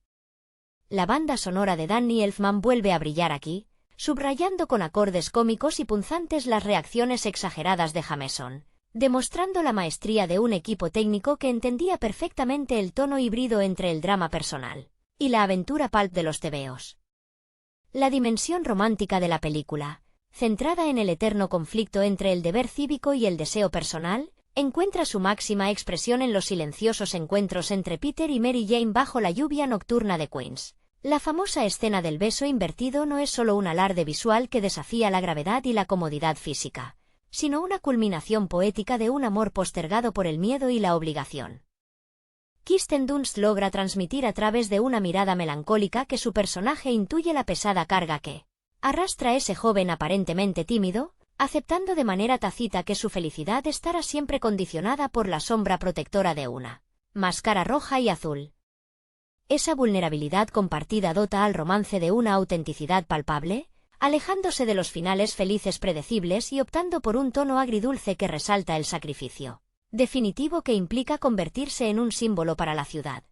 La banda sonora de Danny Elfman vuelve a brillar aquí, subrayando con acordes cómicos y punzantes las reacciones exageradas de Jameson, demostrando la maestría de un equipo técnico que entendía perfectamente el tono híbrido entre el drama personal y la aventura pulp de los tebeos. La dimensión romántica de la película, centrada en el eterno conflicto entre el deber cívico y el deseo personal, encuentra su máxima expresión en los silenciosos encuentros entre Peter y Mary Jane bajo la lluvia nocturna de Queens. La famosa escena del beso invertido no es solo un alarde visual que desafía la gravedad y la comodidad física, sino una culminación poética de un amor postergado por el miedo y la obligación. Kirsten Dunst logra transmitir a través de una mirada melancólica que su personaje intuye la pesada carga que arrastra a ese joven aparentemente tímido, aceptando de manera tácita que su felicidad estará siempre condicionada por la sombra protectora de una máscara roja y azul. Esa vulnerabilidad compartida dota al romance de una autenticidad palpable, alejándose de los finales felices predecibles y optando por un tono agridulce que resalta el sacrificio definitivo que implica convertirse en un símbolo para la ciudad.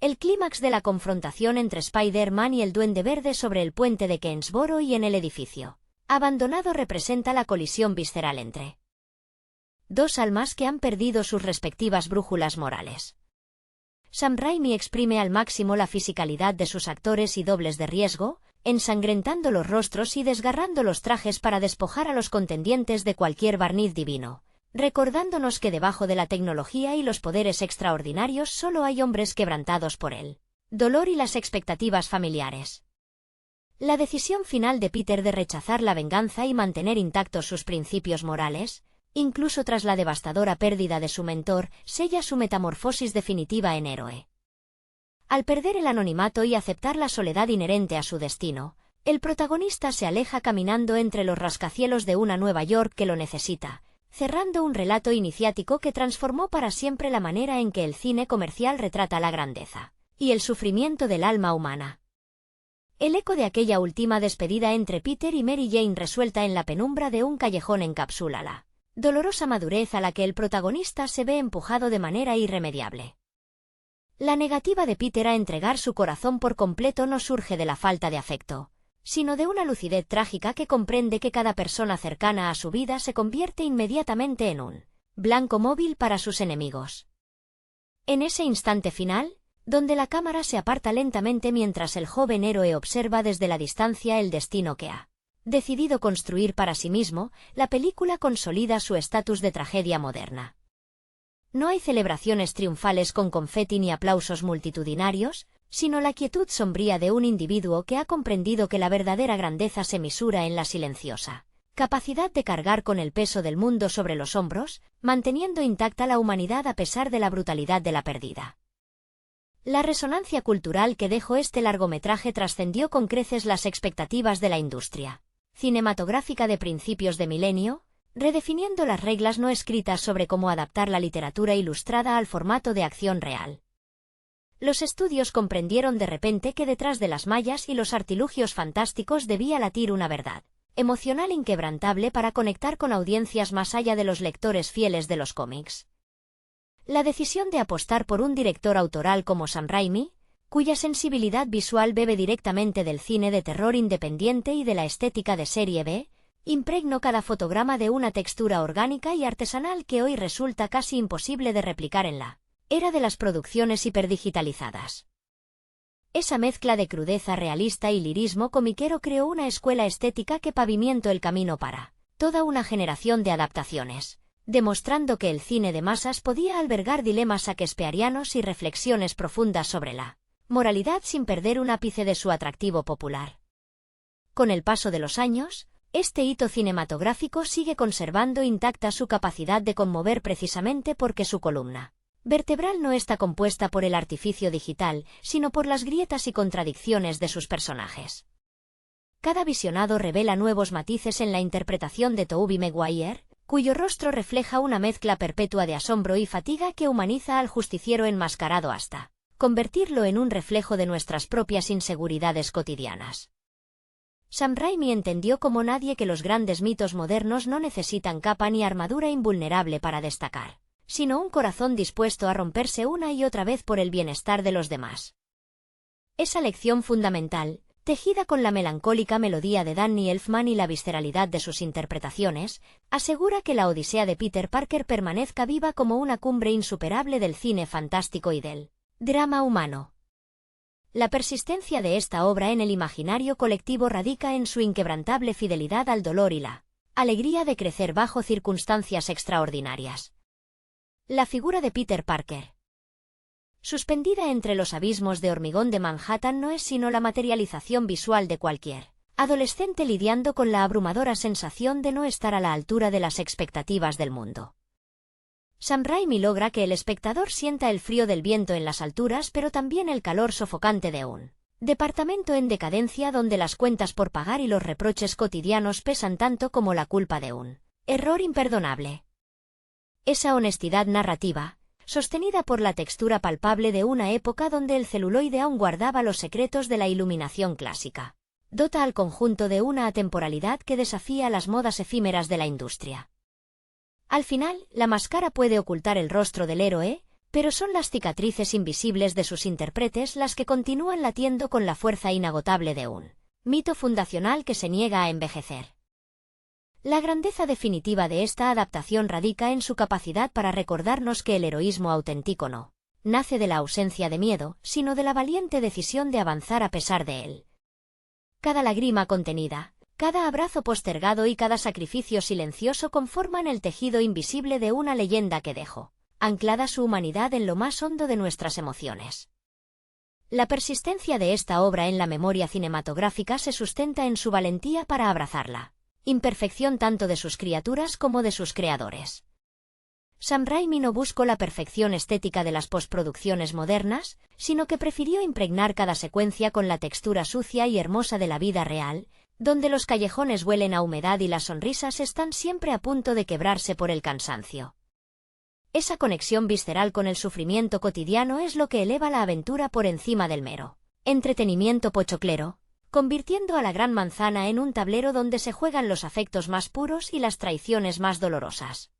El clímax de la confrontación entre Spider-Man y el Duende Verde sobre el puente de Kensboro y en el edificio abandonado representa la colisión visceral entre dos almas que han perdido sus respectivas brújulas morales. Sam Raimi exprime al máximo la fisicalidad de sus actores y dobles de riesgo, ensangrentando los rostros y desgarrando los trajes para despojar a los contendientes de cualquier barniz divino, recordándonos que debajo de la tecnología y los poderes extraordinarios solo hay hombres quebrantados por el dolor y las expectativas familiares. La decisión final de Peter de rechazar la venganza y mantener intactos sus principios morales, incluso tras la devastadora pérdida de su mentor, sella su metamorfosis definitiva en héroe. Al perder el anonimato y aceptar la soledad inherente a su destino, el protagonista se aleja caminando entre los rascacielos de una Nueva York que lo necesita, cerrando un relato iniciático que transformó para siempre la manera en que el cine comercial retrata la grandeza y el sufrimiento del alma humana. El eco de aquella última despedida entre Peter y Mary Jane resuelta en la penumbra de un callejón encapsula la dolorosa madurez a la que el protagonista se ve empujado de manera irremediable. La negativa de Peter a entregar su corazón por completo no surge de la falta de afecto, sino de una lucidez trágica que comprende que cada persona cercana a su vida se convierte inmediatamente en un blanco móvil para sus enemigos. En ese instante final, donde la cámara se aparta lentamente mientras el joven héroe observa desde la distancia el destino que ha decidido construir para sí mismo, la película consolida su estatus de tragedia moderna. No hay celebraciones triunfales con confeti ni aplausos multitudinarios, sino la quietud sombría de un individuo que ha comprendido que la verdadera grandeza se misura en la silenciosa capacidad de cargar con el peso del mundo sobre los hombros, manteniendo intacta la humanidad a pesar de la brutalidad de la pérdida. La resonancia cultural que dejó este largometraje trascendió con creces las expectativas de la industria cinematográfica de principios de milenio, redefiniendo las reglas no escritas sobre cómo adaptar la literatura ilustrada al formato de acción real. Los estudios comprendieron de repente que detrás de las mallas y los artilugios fantásticos debía latir una verdad emocional inquebrantable para conectar con audiencias más allá de los lectores fieles de los cómics. La decisión de apostar por un director autoral como Sam Raimi, cuya sensibilidad visual bebe directamente del cine de terror independiente y de la estética de serie B, impregnó cada fotograma de una textura orgánica y artesanal que hoy resulta casi imposible de replicar en la era de las producciones hiperdigitalizadas. Esa mezcla de crudeza realista y lirismo comiquero creó una escuela estética que pavimentó el camino para toda una generación de adaptaciones, demostrando que el cine de masas podía albergar dilemas shakespearianos y reflexiones profundas sobre la moralidad sin perder un ápice de su atractivo popular. Con el paso de los años, este hito cinematográfico sigue conservando intacta su capacidad de conmover precisamente porque su columna vertebral no está compuesta por el artificio digital, sino por las grietas y contradicciones de sus personajes. Cada visionado revela nuevos matices en la interpretación de Tobey Maguire, cuyo rostro refleja una mezcla perpetua de asombro y fatiga que humaniza al justiciero enmascarado hasta convertirlo en un reflejo de nuestras propias inseguridades cotidianas. Sam Raimi entendió como nadie que los grandes mitos modernos no necesitan capa ni armadura invulnerable para destacar, sino un corazón dispuesto a romperse una y otra vez por el bienestar de los demás. Esa lección fundamental, tejida con la melancólica melodía de Danny Elfman y la visceralidad de sus interpretaciones, asegura que la odisea de Peter Parker permanezca viva como una cumbre insuperable del cine fantástico y del drama humano. La persistencia de esta obra en el imaginario colectivo radica en su inquebrantable fidelidad al dolor y la alegría de crecer bajo circunstancias extraordinarias. La figura de Peter Parker, suspendida entre los abismos de hormigón de Manhattan, no es sino la materialización visual de cualquier adolescente lidiando con la abrumadora sensación de no estar a la altura de las expectativas del mundo. Sam Raimi logra que el espectador sienta el frío del viento en las alturas, pero también el calor sofocante de un departamento en decadencia donde las cuentas por pagar y los reproches cotidianos pesan tanto como la culpa de un error imperdonable. Esa honestidad narrativa, sostenida por la textura palpable de una época donde el celuloide aún guardaba los secretos de la iluminación clásica, dota al conjunto de una atemporalidad que desafía las modas efímeras de la industria. Al final, la máscara puede ocultar el rostro del héroe, pero son las cicatrices invisibles de sus intérpretes las que continúan latiendo con la fuerza inagotable de un mito fundacional que se niega a envejecer. La grandeza definitiva de esta adaptación radica en su capacidad para recordarnos que el heroísmo auténtico no nace de la ausencia de miedo, sino de la valiente decisión de avanzar a pesar de él. Cada lágrima contenida, cada abrazo postergado y cada sacrificio silencioso conforman el tejido invisible de una leyenda que dejó anclada su humanidad en lo más hondo de nuestras emociones. La persistencia de esta obra en la memoria cinematográfica se sustenta en su valentía para abrazarla imperfección tanto de sus criaturas como de sus creadores. Sam Raimi no buscó la perfección estética de las postproducciones modernas, sino que prefirió impregnar cada secuencia con la textura sucia y hermosa de la vida real, donde los callejones huelen a humedad y las sonrisas están siempre a punto de quebrarse por el cansancio. Esa conexión visceral con el sufrimiento cotidiano es lo que eleva la aventura por encima del mero entretenimiento pochoclero, convirtiendo a la Gran Manzana en un tablero donde se juegan los afectos más puros y las traiciones más dolorosas.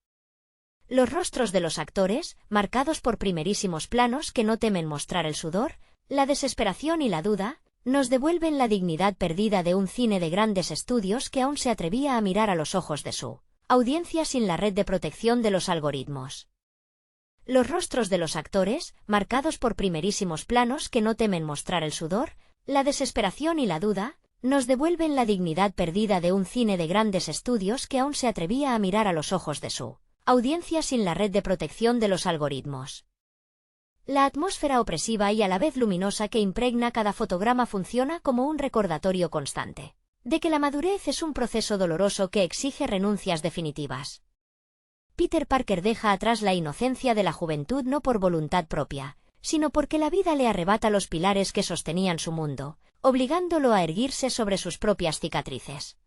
Los rostros de los actores, marcados por primerísimos planos que no temen mostrar el sudor, la desesperación y la duda, nos devuelven la dignidad perdida de un cine de grandes estudios que aún se atrevía a mirar a los ojos de su audiencia sin la red de protección de los algoritmos. Los rostros de los actores, marcados por primerísimos planos que no temen mostrar el sudor, la desesperación y la duda, nos devuelven la dignidad perdida de un cine de grandes estudios que aún se atrevía a mirar a los ojos de su audiencia sin la red de protección de los algoritmos. La atmósfera opresiva y a la vez luminosa que impregna cada fotograma funciona como un recordatorio constante de que la madurez es un proceso doloroso que exige renuncias definitivas. Peter Parker deja atrás la inocencia de la juventud no por voluntad propia, sino porque la vida le arrebata los pilares que sostenían su mundo, obligándolo a erguirse sobre sus propias cicatrices.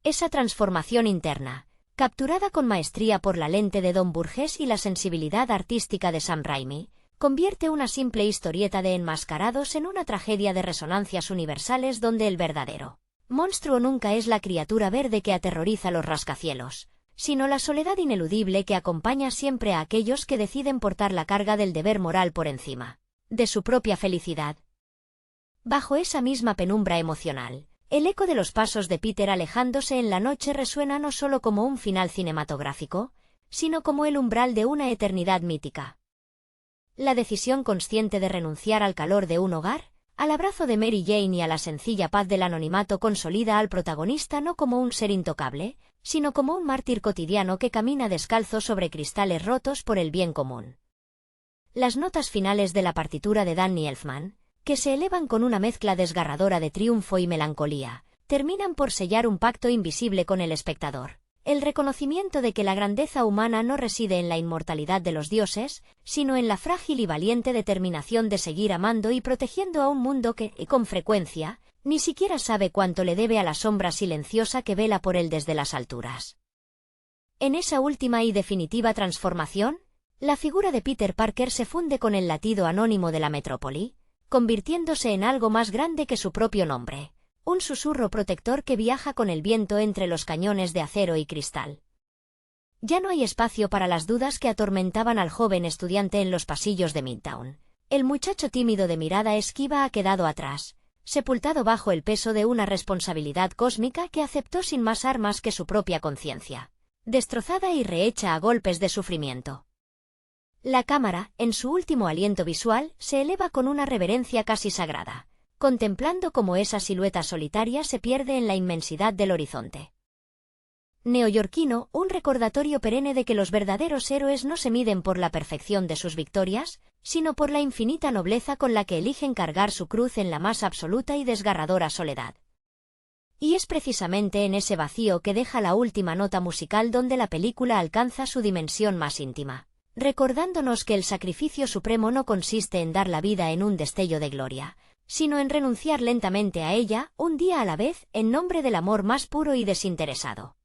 Esa transformación interna, capturada con maestría por la lente de Don Burgess y la sensibilidad artística de Sam Raimi, convierte una simple historieta de enmascarados en una tragedia de resonancias universales donde el verdadero monstruo nunca es la criatura verde que aterroriza los rascacielos, sino la soledad ineludible que acompaña siempre a aquellos que deciden portar la carga del deber moral por encima de su propia felicidad. Bajo esa misma penumbra emocional, el eco de los pasos de Peter alejándose en la noche resuena no solo como un final cinematográfico, sino como el umbral de una eternidad mítica. La decisión consciente de renunciar al calor de un hogar, al abrazo de Mary Jane y a la sencilla paz del anonimato consolida al protagonista no como un ser intocable, sino como un mártir cotidiano que camina descalzo sobre cristales rotos por el bien común. Las notas finales de la partitura de Danny Elfman, que se elevan con una mezcla desgarradora de triunfo y melancolía, terminan por sellar un pacto invisible con el espectador, el reconocimiento de que la grandeza humana no reside en la inmortalidad de los dioses, sino en la frágil y valiente determinación de seguir amando y protegiendo a un mundo que, con frecuencia, ni siquiera sabe cuánto le debe a la sombra silenciosa que vela por él desde las alturas. En esa última y definitiva transformación, la figura de Peter Parker se funde con el latido anónimo de la metrópoli, convirtiéndose en algo más grande que su propio nombre, un susurro protector que viaja con el viento entre los cañones de acero y cristal. Ya no hay espacio para las dudas que atormentaban al joven estudiante en los pasillos de Midtown. El muchacho tímido de mirada esquiva ha quedado atrás, sepultado bajo el peso de una responsabilidad cósmica que aceptó sin más armas que su propia conciencia, destrozada y rehecha a golpes de sufrimiento. La cámara, en su último aliento visual, se eleva con una reverencia casi sagrada, contemplando cómo esa silueta solitaria se pierde en la inmensidad del horizonte neoyorquino, un recordatorio perenne de que los verdaderos héroes no se miden por la perfección de sus victorias, sino por la infinita nobleza con la que eligen cargar su cruz en la más absoluta y desgarradora soledad. Y es precisamente en ese vacío que deja la última nota musical donde la película alcanza su dimensión más íntima, recordándonos que el sacrificio supremo no consiste en dar la vida en un destello de gloria, sino en renunciar lentamente a ella, un día a la vez, en nombre del amor más puro y desinteresado.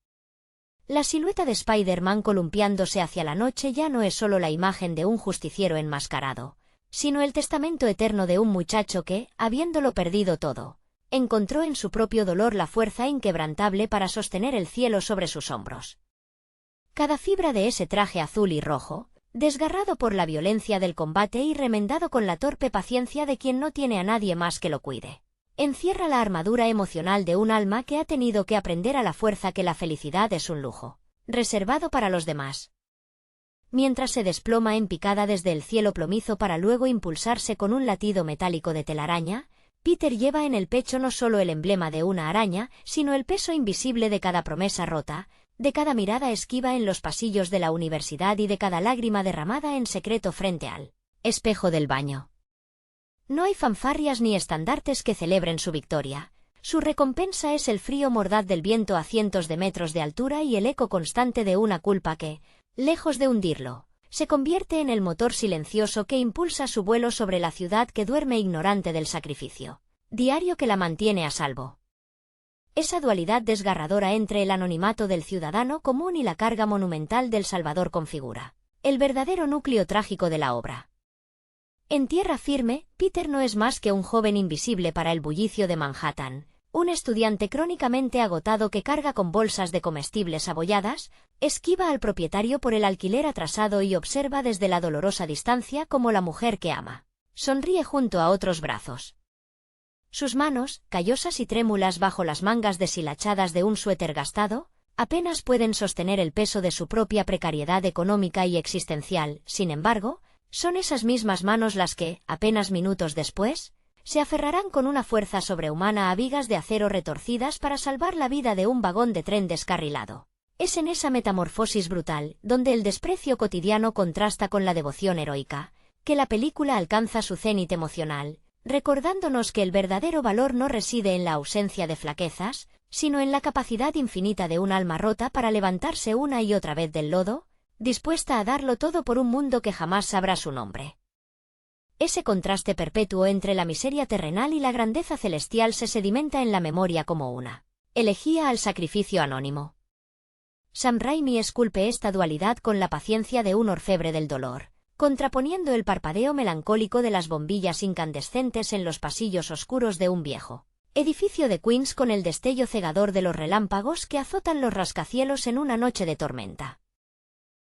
La silueta de Spider-Man columpiándose hacia la noche ya no es solo la imagen de un justiciero enmascarado, sino el testamento eterno de un muchacho que, habiéndolo perdido todo, encontró en su propio dolor la fuerza inquebrantable para sostener el cielo sobre sus hombros. Cada fibra de ese traje azul y rojo, desgarrado por la violencia del combate y remendado con la torpe paciencia de quien no tiene a nadie más que lo cuide, Encierra la armadura emocional de un alma que ha tenido que aprender a la fuerza que la felicidad es un lujo, reservado para los demás. Mientras se desploma en picada desde el cielo plomizo para luego impulsarse con un latido metálico de telaraña, Peter lleva en el pecho no solo el emblema de una araña, sino el peso invisible de cada promesa rota, de cada mirada esquiva en los pasillos de la universidad y de cada lágrima derramada en secreto frente al espejo del baño. No hay fanfarrias ni estandartes que celebren su victoria. Su recompensa es el frío mordaz del viento a cientos de metros de altura y el eco constante de una culpa que, lejos de hundirlo, se convierte en el motor silencioso que impulsa su vuelo sobre la ciudad que duerme ignorante del sacrificio diario que la mantiene a salvo. Esa dualidad desgarradora entre el anonimato del ciudadano común y la carga monumental del Salvador configura el verdadero núcleo trágico de la obra. En tierra firme, Peter no es más que un joven invisible para el bullicio de Manhattan, un estudiante crónicamente agotado que carga con bolsas de comestibles abolladas, esquiva al propietario por el alquiler atrasado y observa desde la dolorosa distancia como la mujer que ama sonríe junto a otros brazos. Sus manos, callosas y trémulas bajo las mangas deshilachadas de un suéter gastado, apenas pueden sostener el peso de su propia precariedad económica y existencial. Sin embargo, son esas mismas manos las que, apenas minutos después, se aferrarán con una fuerza sobrehumana a vigas de acero retorcidas para salvar la vida de un vagón de tren descarrilado. Es en esa metamorfosis brutal, donde el desprecio cotidiano contrasta con la devoción heroica, que la película alcanza su cénit emocional, recordándonos que el verdadero valor no reside en la ausencia de flaquezas, sino en la capacidad infinita de un alma rota para levantarse una y otra vez del lodo, dispuesta a darlo todo por un mundo que jamás sabrá su nombre. Ese contraste perpetuo entre la miseria terrenal y la grandeza celestial se sedimenta en la memoria como una elegía al sacrificio anónimo. Sam Raimi esculpe esta dualidad con la paciencia de un orfebre del dolor, contraponiendo el parpadeo melancólico de las bombillas incandescentes en los pasillos oscuros de un viejo edificio de Queens con el destello cegador de los relámpagos que azotan los rascacielos en una noche de tormenta.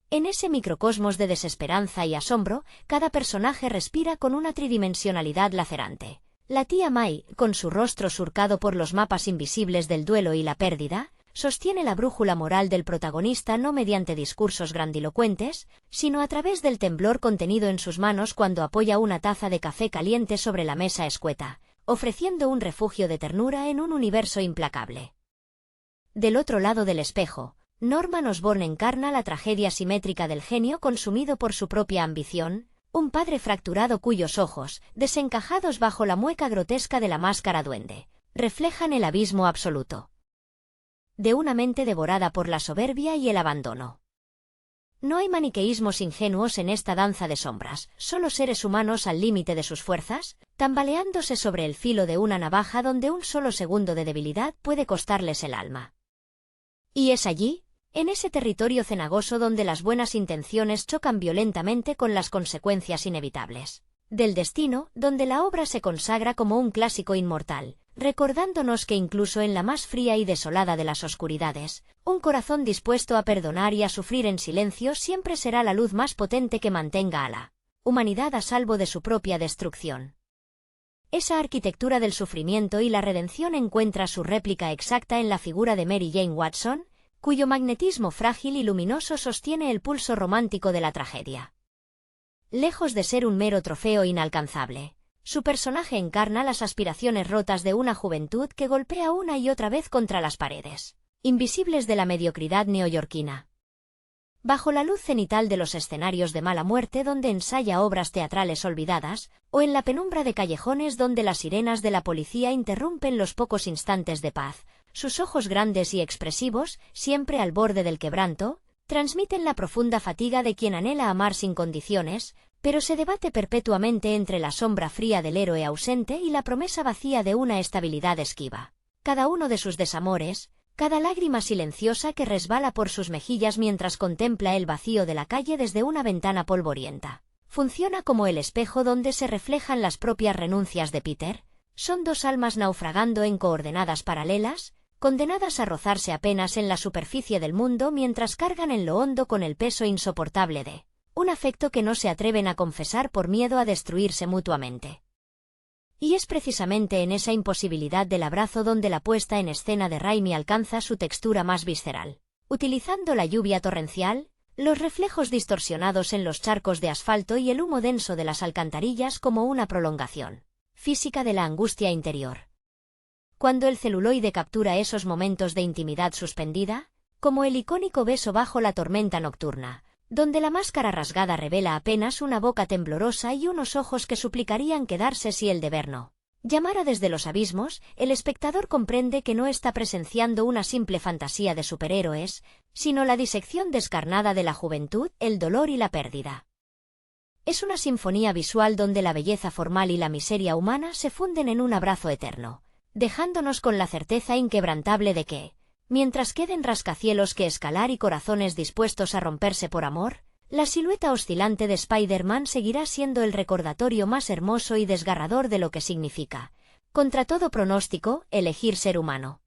En ese microcosmos de desesperanza y asombro, cada personaje respira con una tridimensionalidad lacerante. La tía May, con su rostro surcado por los mapas invisibles del duelo y la pérdida, sostiene la brújula moral del protagonista no mediante discursos grandilocuentes, sino a través del temblor contenido en sus manos cuando apoya una taza de café caliente sobre la mesa escueta, ofreciendo un refugio de ternura en un universo implacable. Del otro lado del espejo, Norman Osborn encarna la tragedia simétrica del genio consumido por su propia ambición, un padre fracturado cuyos ojos, desencajados bajo la mueca grotesca de la máscara duende, reflejan el abismo absoluto de una mente devorada por la soberbia y el abandono. No hay maniqueísmos ingenuos en esta danza de sombras, solo seres humanos al límite de sus fuerzas, tambaleándose sobre el filo de una navaja donde un solo segundo de debilidad puede costarles el alma. Y es allí, en ese territorio cenagoso donde las buenas intenciones chocan violentamente con las consecuencias inevitables del destino, donde la obra se consagra como un clásico inmortal, recordándonos que incluso en la más fría y desolada de las oscuridades, un corazón dispuesto a perdonar y a sufrir en silencio siempre será la luz más potente que mantenga a la humanidad a salvo de su propia destrucción. Esa arquitectura del sufrimiento y la redención encuentra su réplica exacta en la figura de Mary Jane Watson, cuyo magnetismo frágil y luminoso sostiene el pulso romántico de la tragedia. Lejos de ser un mero trofeo inalcanzable, su personaje encarna las aspiraciones rotas de una juventud que golpea una y otra vez contra las paredes invisibles de la mediocridad neoyorquina. Bajo la luz cenital de los escenarios de mala muerte donde ensaya obras teatrales olvidadas, o en la penumbra de callejones donde las sirenas de la policía interrumpen los pocos instantes de paz, sus ojos grandes y expresivos, siempre al borde del quebranto, transmiten la profunda fatiga de quien anhela amar sin condiciones, pero se debate perpetuamente entre la sombra fría del héroe ausente y la promesa vacía de una estabilidad esquiva. Cada uno de sus desamores, cada lágrima silenciosa que resbala por sus mejillas mientras contempla el vacío de la calle desde una ventana polvorienta, funciona como el espejo donde se reflejan las propias renuncias de Peter. Son dos almas naufragando en coordenadas paralelas, condenadas a rozarse apenas en la superficie del mundo mientras cargan en lo hondo con el peso insoportable de un afecto que no se atreven a confesar por miedo a destruirse mutuamente. Y es precisamente en esa imposibilidad del abrazo donde la puesta en escena de Raimi alcanza su textura más visceral. Utilizando la lluvia torrencial, los reflejos distorsionados en los charcos de asfalto y el humo denso de las alcantarillas como una prolongación física de la angustia interior. Cuando el celuloide captura esos momentos de intimidad suspendida, como el icónico beso bajo la tormenta nocturna, donde la máscara rasgada revela apenas una boca temblorosa y unos ojos que suplicarían quedarse si el deber no llamara desde los abismos, el espectador comprende que no está presenciando una simple fantasía de superhéroes, sino la disección descarnada de la juventud, el dolor y la pérdida. Es una sinfonía visual donde la belleza formal y la miseria humana se funden en un abrazo eterno, dejándonos con la certeza inquebrantable de que, mientras queden rascacielos que escalar y corazones dispuestos a romperse por amor, la silueta oscilante de Spider-Man seguirá siendo el recordatorio más hermoso y desgarrador de lo que significa, contra todo pronóstico, elegir ser humano.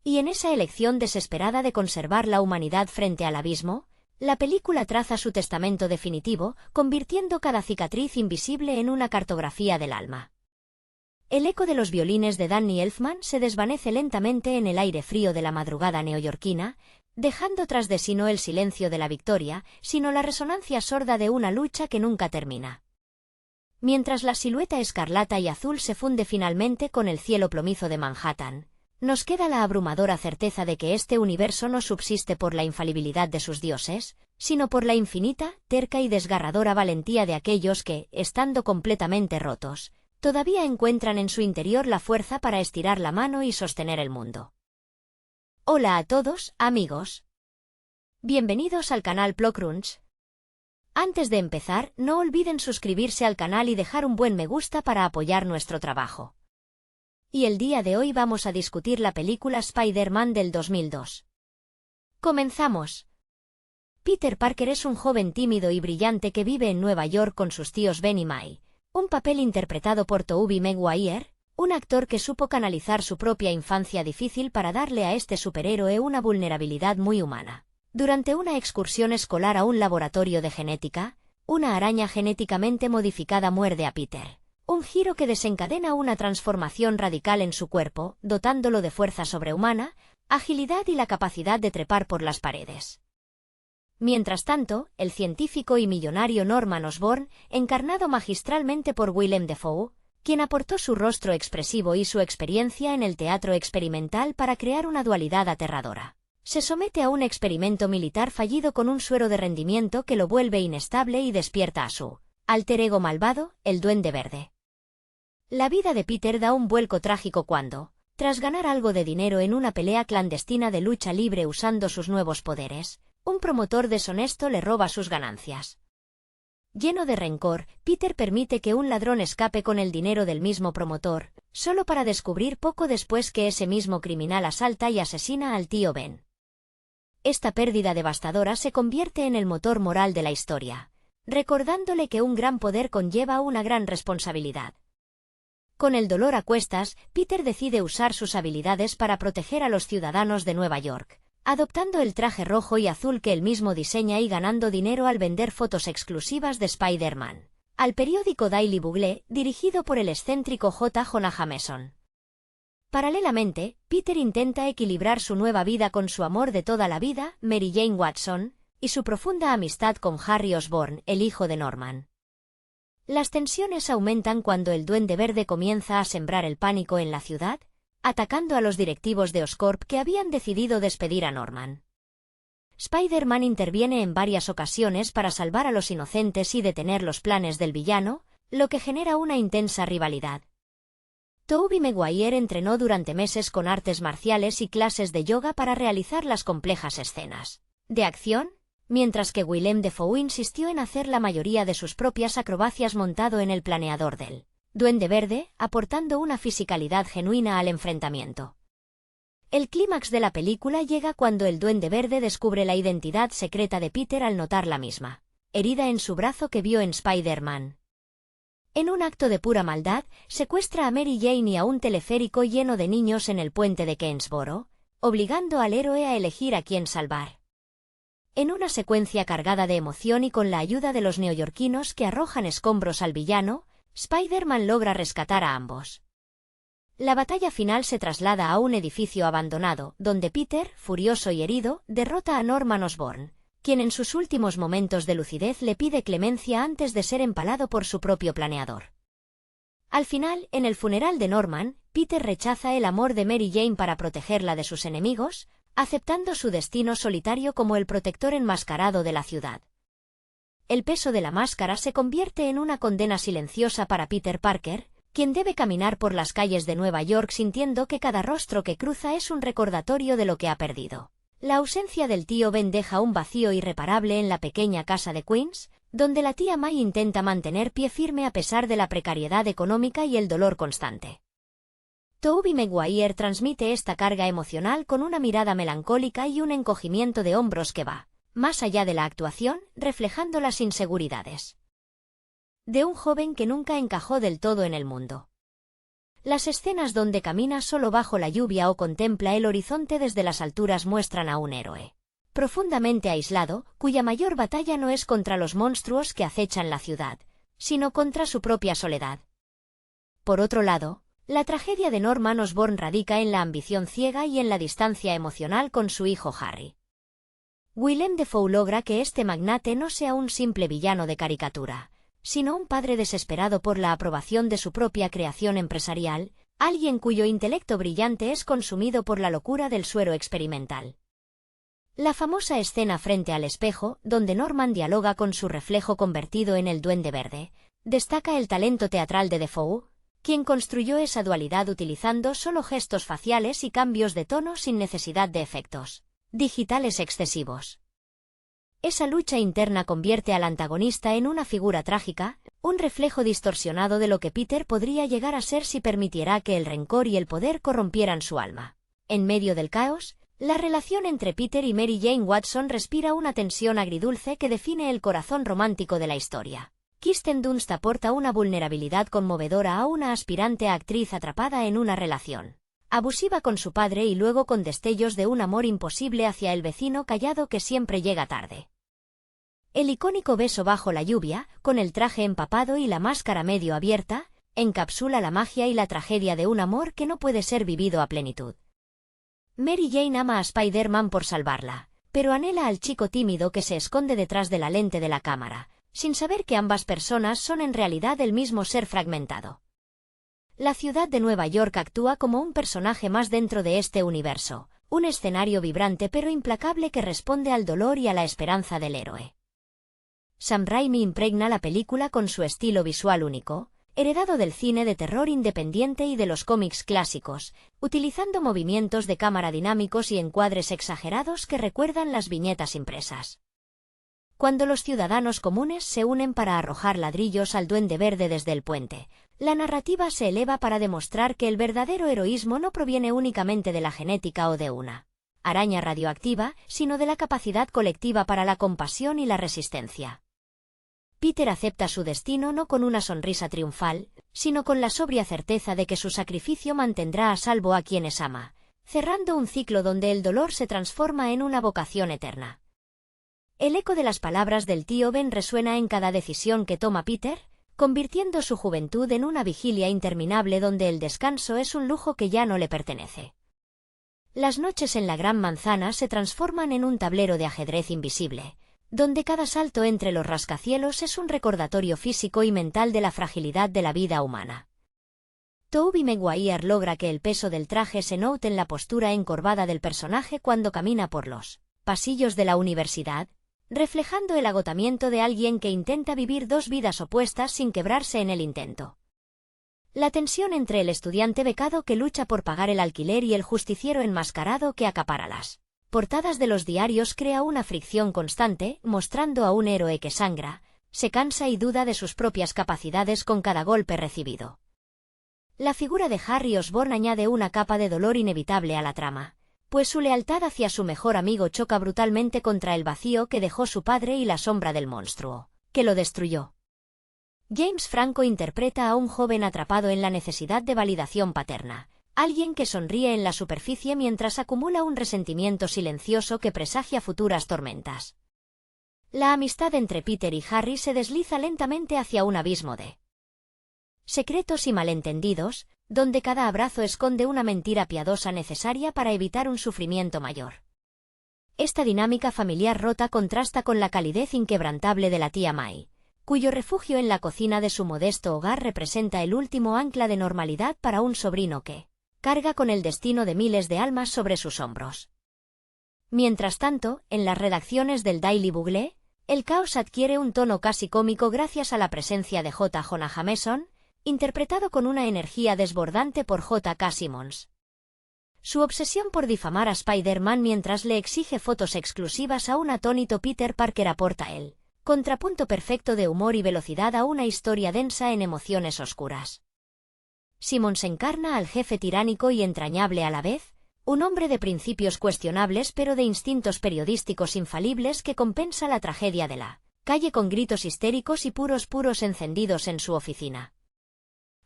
Y en esa elección desesperada de conservar la humanidad frente al abismo, la película traza su testamento definitivo, convirtiendo cada cicatriz invisible en una cartografía del alma. El eco de los violines de Danny Elfman se desvanece lentamente en el aire frío de la madrugada neoyorquina, dejando tras de sí no el silencio de la victoria, sino la resonancia sorda de una lucha que nunca termina. Mientras la silueta escarlata y azul se funde finalmente con el cielo plomizo de Manhattan, nos queda la abrumadora certeza de que este universo no subsiste por la infalibilidad de sus dioses, sino por la infinita, terca y desgarradora valentía de aquellos que, estando completamente rotos, todavía encuentran en su interior la fuerza para estirar la mano y sostener el mundo. Hola a todos, amigos. Bienvenidos al canal PloCrunch. Antes de empezar, no olviden suscribirse al canal y dejar un buen me gusta para apoyar nuestro trabajo. Y el día de hoy vamos a discutir la película Spider-Man del 2002. Comenzamos. Peter Parker es un joven tímido y brillante que vive en Nueva York con sus tíos Ben y May, un papel interpretado por Tobey Maguire, un actor que supo canalizar su propia infancia difícil para darle a este superhéroe una vulnerabilidad muy humana. Durante una excursión escolar a un laboratorio de genética, una araña genéticamente modificada muerde a Peter, un giro que desencadena una transformación radical en su cuerpo, dotándolo de fuerza sobrehumana, agilidad y la capacidad de trepar por las paredes. Mientras tanto, el científico y millonario Norman Osborn, encarnado magistralmente por Willem Dafoe, quien aportó su rostro expresivo y su experiencia en el teatro experimental para crear una dualidad aterradora, se somete a un experimento militar fallido con un suero de rendimiento que lo vuelve inestable y despierta a su alter ego malvado, el Duende Verde. La vida de Peter da un vuelco trágico cuando, tras ganar algo de dinero en una pelea clandestina de lucha libre usando sus nuevos poderes, un promotor deshonesto le roba sus ganancias. Lleno de rencor, Peter permite que un ladrón escape con el dinero del mismo promotor, solo para descubrir poco después que ese mismo criminal asalta y asesina al tío Ben. Esta pérdida devastadora se convierte en el motor moral de la historia, recordándole que un gran poder conlleva una gran responsabilidad. Con el dolor a cuestas, Peter decide usar sus habilidades para proteger a los ciudadanos de Nueva York, adoptando el traje rojo y azul que él mismo diseña y ganando dinero al vender fotos exclusivas de Spider-Man al periódico Daily Bugle, dirigido por el excéntrico J. Jonah Jameson. Paralelamente, Peter intenta equilibrar su nueva vida con su amor de toda la vida, Mary Jane Watson, y su profunda amistad con Harry Osborn, el hijo de Norman. Las tensiones aumentan cuando el Duende Verde comienza a sembrar el pánico en la ciudad, atacando a los directivos de Oscorp que habían decidido despedir a Norman. Spider-Man interviene en varias ocasiones para salvar a los inocentes y detener los planes del villano, lo que genera una intensa rivalidad. Tobey Maguire entrenó durante meses con artes marciales y clases de yoga para realizar las complejas escenas de acción, mientras que Willem Dafoe insistió en hacer la mayoría de sus propias acrobacias montado en el planeador del Duende Verde, aportando una fisicalidad genuina al enfrentamiento. El clímax de la película llega cuando el Duende Verde descubre la identidad secreta de Peter al notar la misma herida en su brazo que vio en Spider-Man. En un acto de pura maldad, secuestra a Mary Jane y a un teleférico lleno de niños en el puente de Keansboro, obligando al héroe a elegir a quién salvar. En una secuencia cargada de emoción y con la ayuda de los neoyorquinos que arrojan escombros al villano, Spider-Man logra rescatar a ambos. La batalla final se traslada a un edificio abandonado, donde Peter, furioso y herido, derrota a Norman Osborn, quien en sus últimos momentos de lucidez le pide clemencia antes de ser empalado por su propio planeador. Al final, en el funeral de Norman, Peter rechaza el amor de Mary Jane para protegerla de sus enemigos, aceptando su destino solitario como el protector enmascarado de la ciudad. El peso de la máscara se convierte en una condena silenciosa para Peter Parker, quien debe caminar por las calles de Nueva York sintiendo que cada rostro que cruza es un recordatorio de lo que ha perdido. La ausencia del tío Ben deja un vacío irreparable en la pequeña casa de Queens, donde la tía May intenta mantener pie firme a pesar de la precariedad económica y el dolor constante. Tobey Maguire transmite esta carga emocional con una mirada melancólica y un encogimiento de hombros que va más allá de la actuación, reflejando las inseguridades de un joven que nunca encajó del todo en el mundo. Las escenas donde camina solo bajo la lluvia o contempla el horizonte desde las alturas muestran a un héroe profundamente aislado, cuya mayor batalla no es contra los monstruos que acechan la ciudad, sino contra su propia soledad. Por otro lado, la tragedia de Norman Osborn radica en la ambición ciega y en la distancia emocional con su hijo Harry. Willem Dafoe logra que este magnate no sea un simple villano de caricatura, sino un padre desesperado por la aprobación de su propia creación empresarial, alguien cuyo intelecto brillante es consumido por la locura del suero experimental. La famosa escena frente al espejo, donde Norman dialoga con su reflejo convertido en el Duende Verde, destaca el talento teatral de Dafoe, quien construyó esa dualidad utilizando solo gestos faciales y cambios de tono sin necesidad de efectos digitales excesivos. Esa lucha interna convierte al antagonista en una figura trágica, un reflejo distorsionado de lo que Peter podría llegar a ser si permitiera que el rencor y el poder corrompieran su alma. En medio del caos, la relación entre Peter y Mary Jane Watson respira una tensión agridulce que define el corazón romántico de la historia. Kirsten Dunst aporta una vulnerabilidad conmovedora a una aspirante a actriz atrapada en una relación abusiva con su padre y luego con destellos de un amor imposible hacia el vecino callado que siempre llega tarde. El icónico beso bajo la lluvia, con el traje empapado y la máscara medio abierta, encapsula la magia y la tragedia de un amor que no puede ser vivido a plenitud. Mary Jane ama a Spider-Man por salvarla, pero anhela al chico tímido que se esconde detrás de la lente de la cámara, sin saber que ambas personas son en realidad el mismo ser fragmentado. La ciudad de Nueva York actúa como un personaje más dentro de este universo, un escenario vibrante pero implacable que responde al dolor y a la esperanza del héroe. Sam Raimi impregna la película con su estilo visual único, heredado del cine de terror independiente y de los cómics clásicos, utilizando movimientos de cámara dinámicos y encuadres exagerados que recuerdan las viñetas impresas. Cuando los ciudadanos comunes se unen para arrojar ladrillos al Duende Verde desde el puente, la narrativa se eleva para demostrar que el verdadero heroísmo no proviene únicamente de la genética o de una araña radioactiva, sino de la capacidad colectiva para la compasión y la resistencia. Peter acepta su destino no con una sonrisa triunfal, sino con la sobria certeza de que su sacrificio mantendrá a salvo a quienes ama, cerrando un ciclo donde el dolor se transforma en una vocación eterna. El eco de las palabras del tío Ben resuena en cada decisión que toma Peter, convirtiendo su juventud en una vigilia interminable donde el descanso es un lujo que ya no le pertenece. Las noches en la Gran Manzana se transforman en un tablero de ajedrez invisible, donde cada salto entre los rascacielos es un recordatorio físico y mental de la fragilidad de la vida humana. Tobey Maguire logra que el peso del traje se note en la postura encorvada del personaje cuando camina por los pasillos de la universidad, reflejando el agotamiento de alguien que intenta vivir dos vidas opuestas sin quebrarse en el intento. La tensión entre el estudiante becado que lucha por pagar el alquiler y el justiciero enmascarado que acapara las portadas de los diarios crea una fricción constante, mostrando a un héroe que sangra, se cansa y duda de sus propias capacidades con cada golpe recibido. La figura de Harry Osborn añade una capa de dolor inevitable a la trama, pues su lealtad hacia su mejor amigo choca brutalmente contra el vacío que dejó su padre y la sombra del monstruo que lo destruyó. James Franco interpreta a un joven atrapado en la necesidad de validación paterna, alguien que sonríe en la superficie mientras acumula un resentimiento silencioso que presagia futuras tormentas. La amistad entre Peter y Harry se desliza lentamente hacia un abismo de secretos y malentendidos, donde cada abrazo esconde una mentira piadosa necesaria para evitar un sufrimiento mayor. Esta dinámica familiar rota contrasta con la calidez inquebrantable de la tía May, cuyo refugio en la cocina de su modesto hogar representa el último ancla de normalidad para un sobrino que carga con el destino de miles de almas sobre sus hombros. Mientras tanto, en las redacciones del Daily Bugle, el caos adquiere un tono casi cómico gracias a la presencia de J. Jonah Jameson, interpretado con una energía desbordante por J. K. Simmons. Su obsesión por difamar a Spider-Man mientras le exige fotos exclusivas a un atónito Peter Parker aporta el contrapunto perfecto de humor y velocidad a una historia densa en emociones oscuras. Simmons encarna al jefe tiránico y entrañable a la vez, un hombre de principios cuestionables pero de instintos periodísticos infalibles que compensa la tragedia de la calle con gritos histéricos y puros encendidos en su oficina.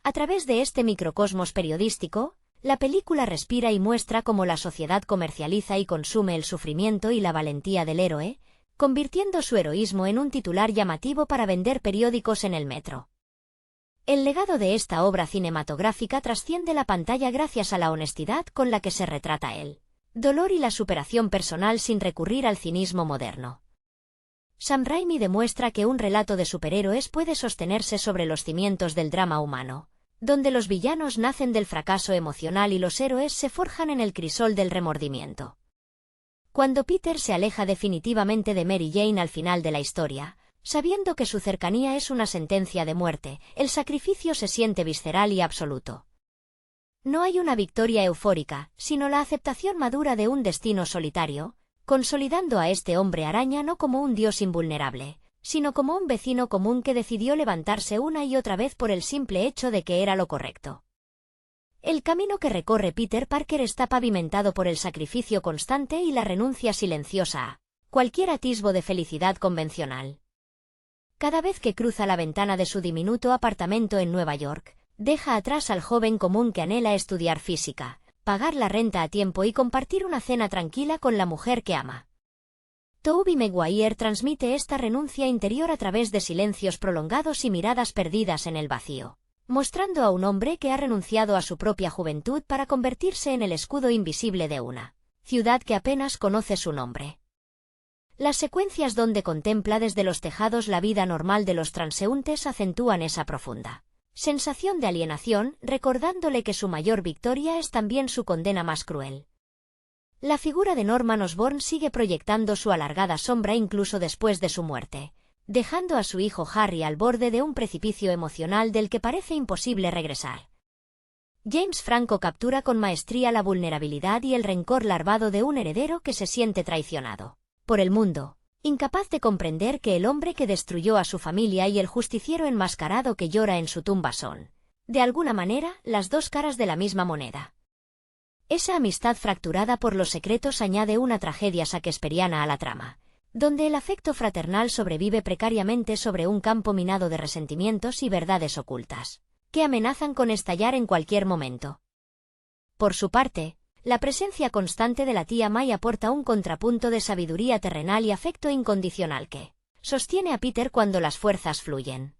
A través de este microcosmos periodístico, la película respira y muestra cómo la sociedad comercializa y consume el sufrimiento y la valentía del héroe, convirtiendo su heroísmo en un titular llamativo para vender periódicos en el metro. El legado de esta obra cinematográfica trasciende la pantalla gracias a la honestidad con la que se retrata el dolor y la superación personal sin recurrir al cinismo moderno. Sam Raimi demuestra que un relato de superhéroes puede sostenerse sobre los cimientos del drama humano, donde los villanos nacen del fracaso emocional y los héroes se forjan en el crisol del remordimiento. Cuando Peter se aleja definitivamente de Mary Jane al final de la historia, sabiendo que su cercanía es una sentencia de muerte, el sacrificio se siente visceral y absoluto. No hay una victoria eufórica, sino la aceptación madura de un destino solitario, consolidando a este hombre araña no como un dios invulnerable, sino como un vecino común que decidió levantarse una y otra vez por el simple hecho de que era lo correcto. El camino que recorre Peter Parker está pavimentado por el sacrificio constante y la renuncia silenciosa a cualquier atisbo de felicidad convencional. Cada vez que cruza la ventana de su diminuto apartamento en Nueva York, deja atrás al joven común que anhela estudiar física, pagar la renta a tiempo y compartir una cena tranquila con la mujer que ama. Tobey Maguire transmite esta renuncia interior a través de silencios prolongados y miradas perdidas en el vacío, mostrando a un hombre que ha renunciado a su propia juventud para convertirse en el escudo invisible de una ciudad que apenas conoce su nombre. Las secuencias donde contempla desde los tejados la vida normal de los transeúntes acentúan esa profunda sensación de alienación, recordándole que su mayor victoria es también su condena más cruel. La figura de Norman Osborn sigue proyectando su alargada sombra incluso después de su muerte, dejando a su hijo Harry al borde de un precipicio emocional del que parece imposible regresar. James Franco captura con maestría la vulnerabilidad y el rencor larvado de un heredero que se siente traicionado por el mundo, incapaz de comprender que el hombre que destruyó a su familia y el justiciero enmascarado que llora en su tumba son, de alguna manera, las dos caras de la misma moneda. Esa amistad fracturada por los secretos añade una tragedia shakespeariana a la trama, donde el afecto fraternal sobrevive precariamente sobre un campo minado de resentimientos y verdades ocultas, que amenazan con estallar en cualquier momento. Por su parte, la presencia constante de la tía May aporta un contrapunto de sabiduría terrenal y afecto incondicional que sostiene a Peter cuando las fuerzas fluyen.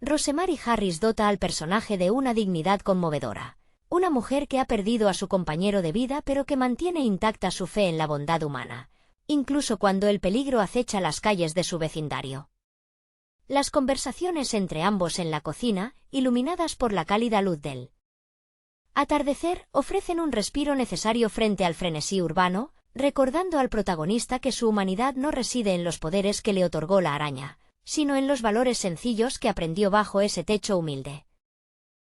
Rosemary Harris dota al personaje de una dignidad conmovedora, una mujer que ha perdido a su compañero de vida pero que mantiene intacta su fe en la bondad humana, incluso cuando el peligro acecha las calles de su vecindario. Las conversaciones entre ambos en la cocina, iluminadas por la cálida luz del atardecer, ofrecen un respiro necesario frente al frenesí urbano, recordando al protagonista que su humanidad no reside en los poderes que le otorgó la araña, sino en los valores sencillos que aprendió bajo ese techo humilde.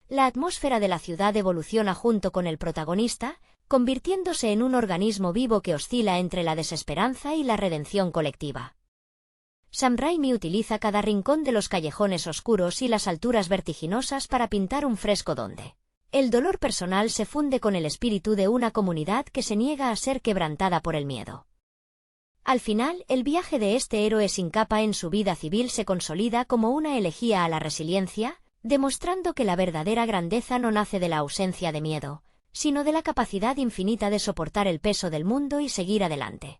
La atmósfera de la ciudad evoluciona junto con el protagonista, convirtiéndose en un organismo vivo que oscila entre la desesperanza y la redención colectiva. Sam Raimi utiliza cada rincón de los callejones oscuros y las alturas vertiginosas para pintar un fresco donde el dolor personal se funde con el espíritu de una comunidad que se niega a ser quebrantada por el miedo. Al final, el viaje de este héroe sin capa en su vida civil se consolida como una elegía a la resiliencia, demostrando que la verdadera grandeza no nace de la ausencia de miedo, sino de la capacidad infinita de soportar el peso del mundo y seguir adelante.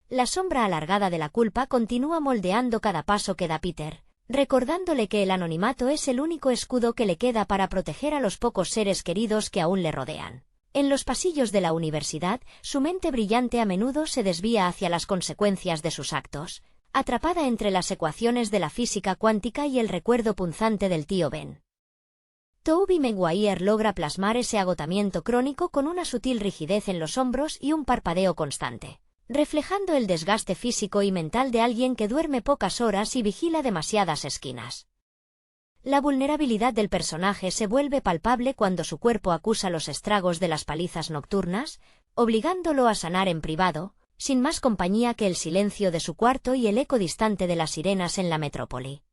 La sombra alargada de la culpa continúa moldeando cada paso que da Peter, recordándole que el anonimato es el único escudo que le queda para proteger a los pocos seres queridos que aún le rodean. En los pasillos de la universidad, su mente brillante a menudo se desvía hacia las consecuencias de sus actos, atrapada entre las ecuaciones de la física cuántica y el recuerdo punzante del tío Ben. Tobey Maguire logra plasmar ese agotamiento crónico con una sutil rigidez en los hombros y un parpadeo constante, reflejando el desgaste físico y mental de alguien que duerme pocas horas y vigila demasiadas esquinas. La vulnerabilidad del personaje se vuelve palpable cuando su cuerpo acusa los estragos de las palizas nocturnas, obligándolo a sanar en privado, sin más compañía que el silencio de su cuarto y el eco distante de las sirenas en la metrópoli.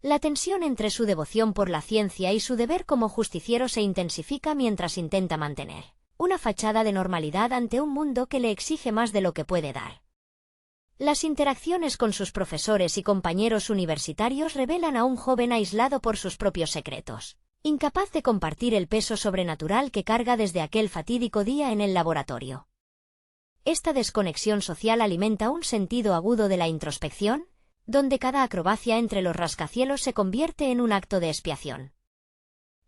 La tensión entre su devoción por la ciencia y su deber como justiciero se intensifica mientras intenta mantener una fachada de normalidad ante un mundo que le exige más de lo que puede dar. Las interacciones con sus profesores y compañeros universitarios revelan a un joven aislado por sus propios secretos, incapaz de compartir el peso sobrenatural que carga desde aquel fatídico día en el laboratorio. Esta desconexión social alimenta un sentido agudo de la introspección, donde cada acrobacia entre los rascacielos se convierte en un acto de expiación.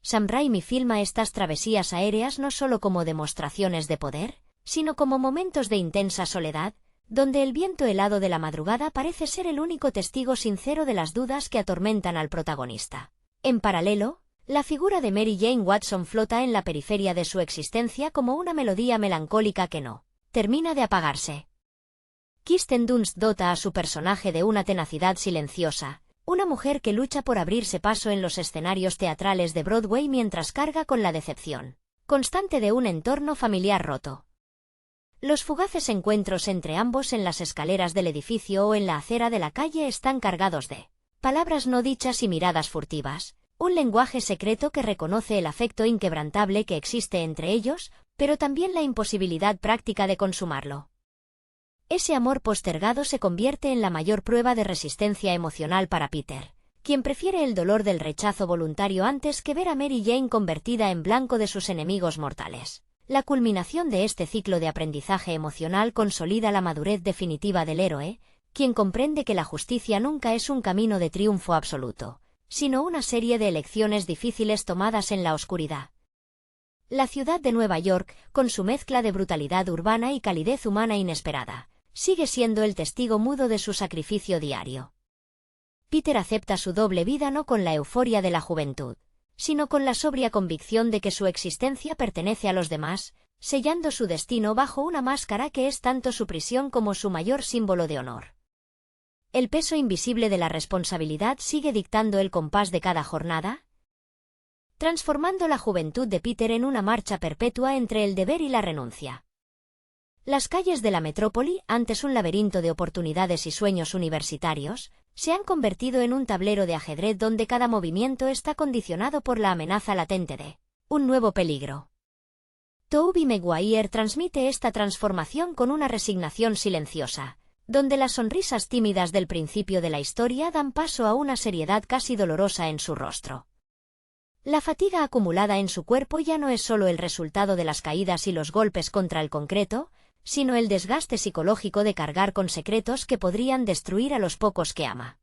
Sam Raimi filma estas travesías aéreas no solo como demostraciones de poder, sino como momentos de intensa soledad, donde el viento helado de la madrugada parece ser el único testigo sincero de las dudas que atormentan al protagonista. En paralelo, la figura de Mary Jane Watson flota en la periferia de su existencia como una melodía melancólica que no termina de apagarse. Kirsten Dunst dota a su personaje de una tenacidad silenciosa, una mujer que lucha por abrirse paso en los escenarios teatrales de Broadway mientras carga con la decepción constante de un entorno familiar roto. Los fugaces encuentros entre ambos en las escaleras del edificio o en la acera de la calle están cargados de palabras no dichas y miradas furtivas, un lenguaje secreto que reconoce el afecto inquebrantable que existe entre ellos, pero también la imposibilidad práctica de consumarlo. Ese amor postergado se convierte en la mayor prueba de resistencia emocional para Peter, quien prefiere el dolor del rechazo voluntario antes que ver a Mary Jane convertida en blanco de sus enemigos mortales. La culminación de este ciclo de aprendizaje emocional consolida la madurez definitiva del héroe, quien comprende que la justicia nunca es un camino de triunfo absoluto, sino una serie de elecciones difíciles tomadas en la oscuridad. La ciudad de Nueva York, con su mezcla de brutalidad urbana y calidez humana inesperada, sigue siendo el testigo mudo de su sacrificio diario. Peter acepta su doble vida no con la euforia de la juventud, sino con la sobria convicción de que su existencia pertenece a los demás, sellando su destino bajo una máscara que es tanto su prisión como su mayor símbolo de honor. El peso invisible de la responsabilidad sigue dictando el compás de cada jornada, transformando la juventud de Peter en una marcha perpetua entre el deber y la renuncia. Las calles de la metrópoli, antes un laberinto de oportunidades y sueños universitarios, se han convertido en un tablero de ajedrez donde cada movimiento está condicionado por la amenaza latente de un nuevo peligro. Tobey Maguire transmite esta transformación con una resignación silenciosa, donde las sonrisas tímidas del principio de la historia dan paso a una seriedad casi dolorosa en su rostro. La fatiga acumulada en su cuerpo ya no es solo el resultado de las caídas y los golpes contra el concreto, sino el desgaste psicológico de cargar con secretos que podrían destruir a los pocos que ama.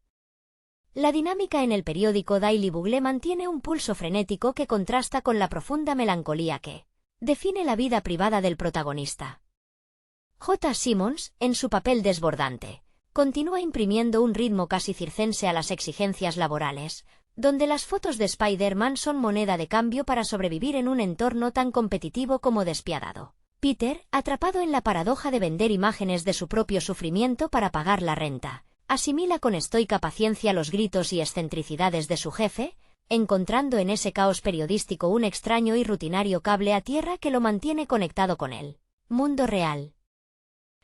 La dinámica en el periódico Daily Bugle mantiene un pulso frenético que contrasta con la profunda melancolía que define la vida privada del protagonista. J. Simmons, en su papel desbordante, continúa imprimiendo un ritmo casi circense a las exigencias laborales, donde las fotos de Spider-Man son moneda de cambio para sobrevivir en un entorno tan competitivo como despiadado. Peter, atrapado en la paradoja de vender imágenes de su propio sufrimiento para pagar la renta, asimila con estoica paciencia los gritos y excentricidades de su jefe, encontrando en ese caos periodístico un extraño y rutinario cable a tierra que lo mantiene conectado con él. Mundo real.